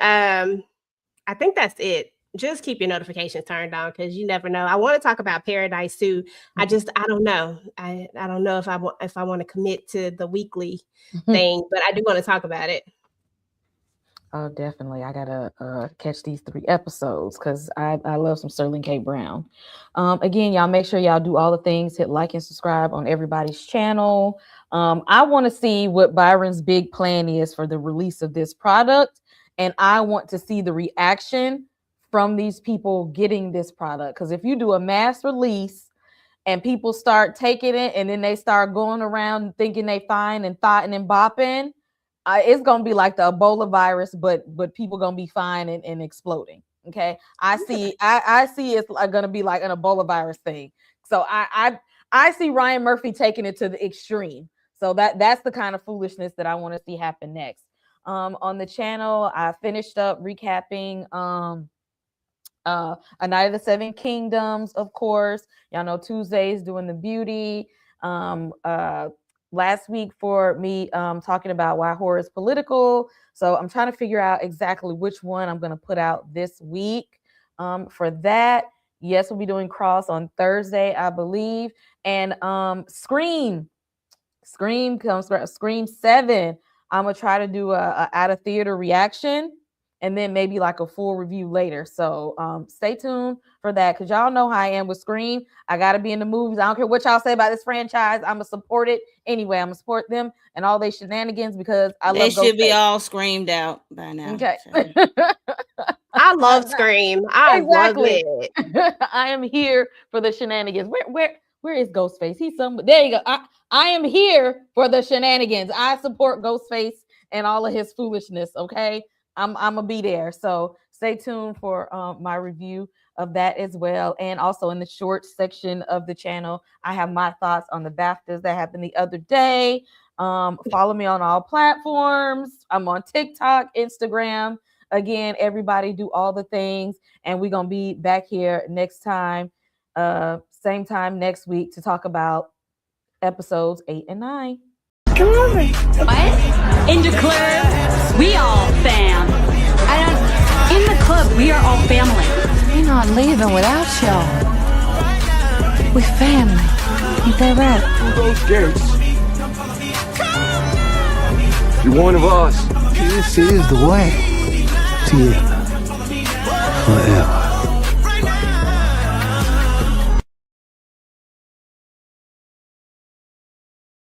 I think that's it. Just keep your notifications turned on, because you never know. I want to talk about Paradise too. I don't know. I don't know if I want to commit to the weekly thing, but I do want to talk about it.
Oh, definitely. I gotta catch these 3 episodes, because I love some Sterling K. Brown. Again, y'all make sure y'all do all the things. Hit like and subscribe on everybody's channel. I want to see what Byron's big plan is for the release of this product, and I want to see the reaction from these people getting this product. Because if you do a mass release and people start taking it, and then they start going around thinking they fine and thotting and bopping, it's gonna be like the Ebola virus, but people gonna be fine and exploding. Okay, I see it's gonna be like an Ebola virus thing. So I see Ryan Murphy taking it to the extreme. So that's the kind of foolishness that I want to see happen next. On the channel, I finished up recapping A Night of the 7 Kingdoms, of course. Y'all know Tuesdays doing the beauty. Last week for me talking about why horror is political. So I'm trying to figure out exactly which one I'm going to put out this week. For that, yes, we'll be doing Cross on Thursday, I believe. And Scream comes for Scream 7. I'm going to try to do a out of theater reaction, and then maybe like a full review later. So stay tuned for that, because y'all know how I am with Scream. I got to be in the movies. I don't care what y'all say about this franchise. I'm going to support it anyway. I'm going to support them and all their shenanigans, because I love
They should be
Ghostface.
all screamed out by now.
Okay.
I love Scream. I love it.
I am here for the shenanigans. Where is Ghostface? He's somewhere. There you go. I am here for the shenanigans. I support Ghostface and all of his foolishness. Okay. I'm gonna be there. So stay tuned for my review of that as well. And also in the short section of the channel, I have my thoughts on the BAFTAs that happened the other day. Follow me on all platforms. I'm on TikTok, Instagram. Again, everybody do all the things. And we're gonna be back here next time, same time next week, to talk about episodes 8 and 9.
Come over. What? In the club, we all fam. In the club, we are all family.
We're not leaving without y'all. We family. Ain't that right?
Through those gates. You're one of us.
This is the way to you.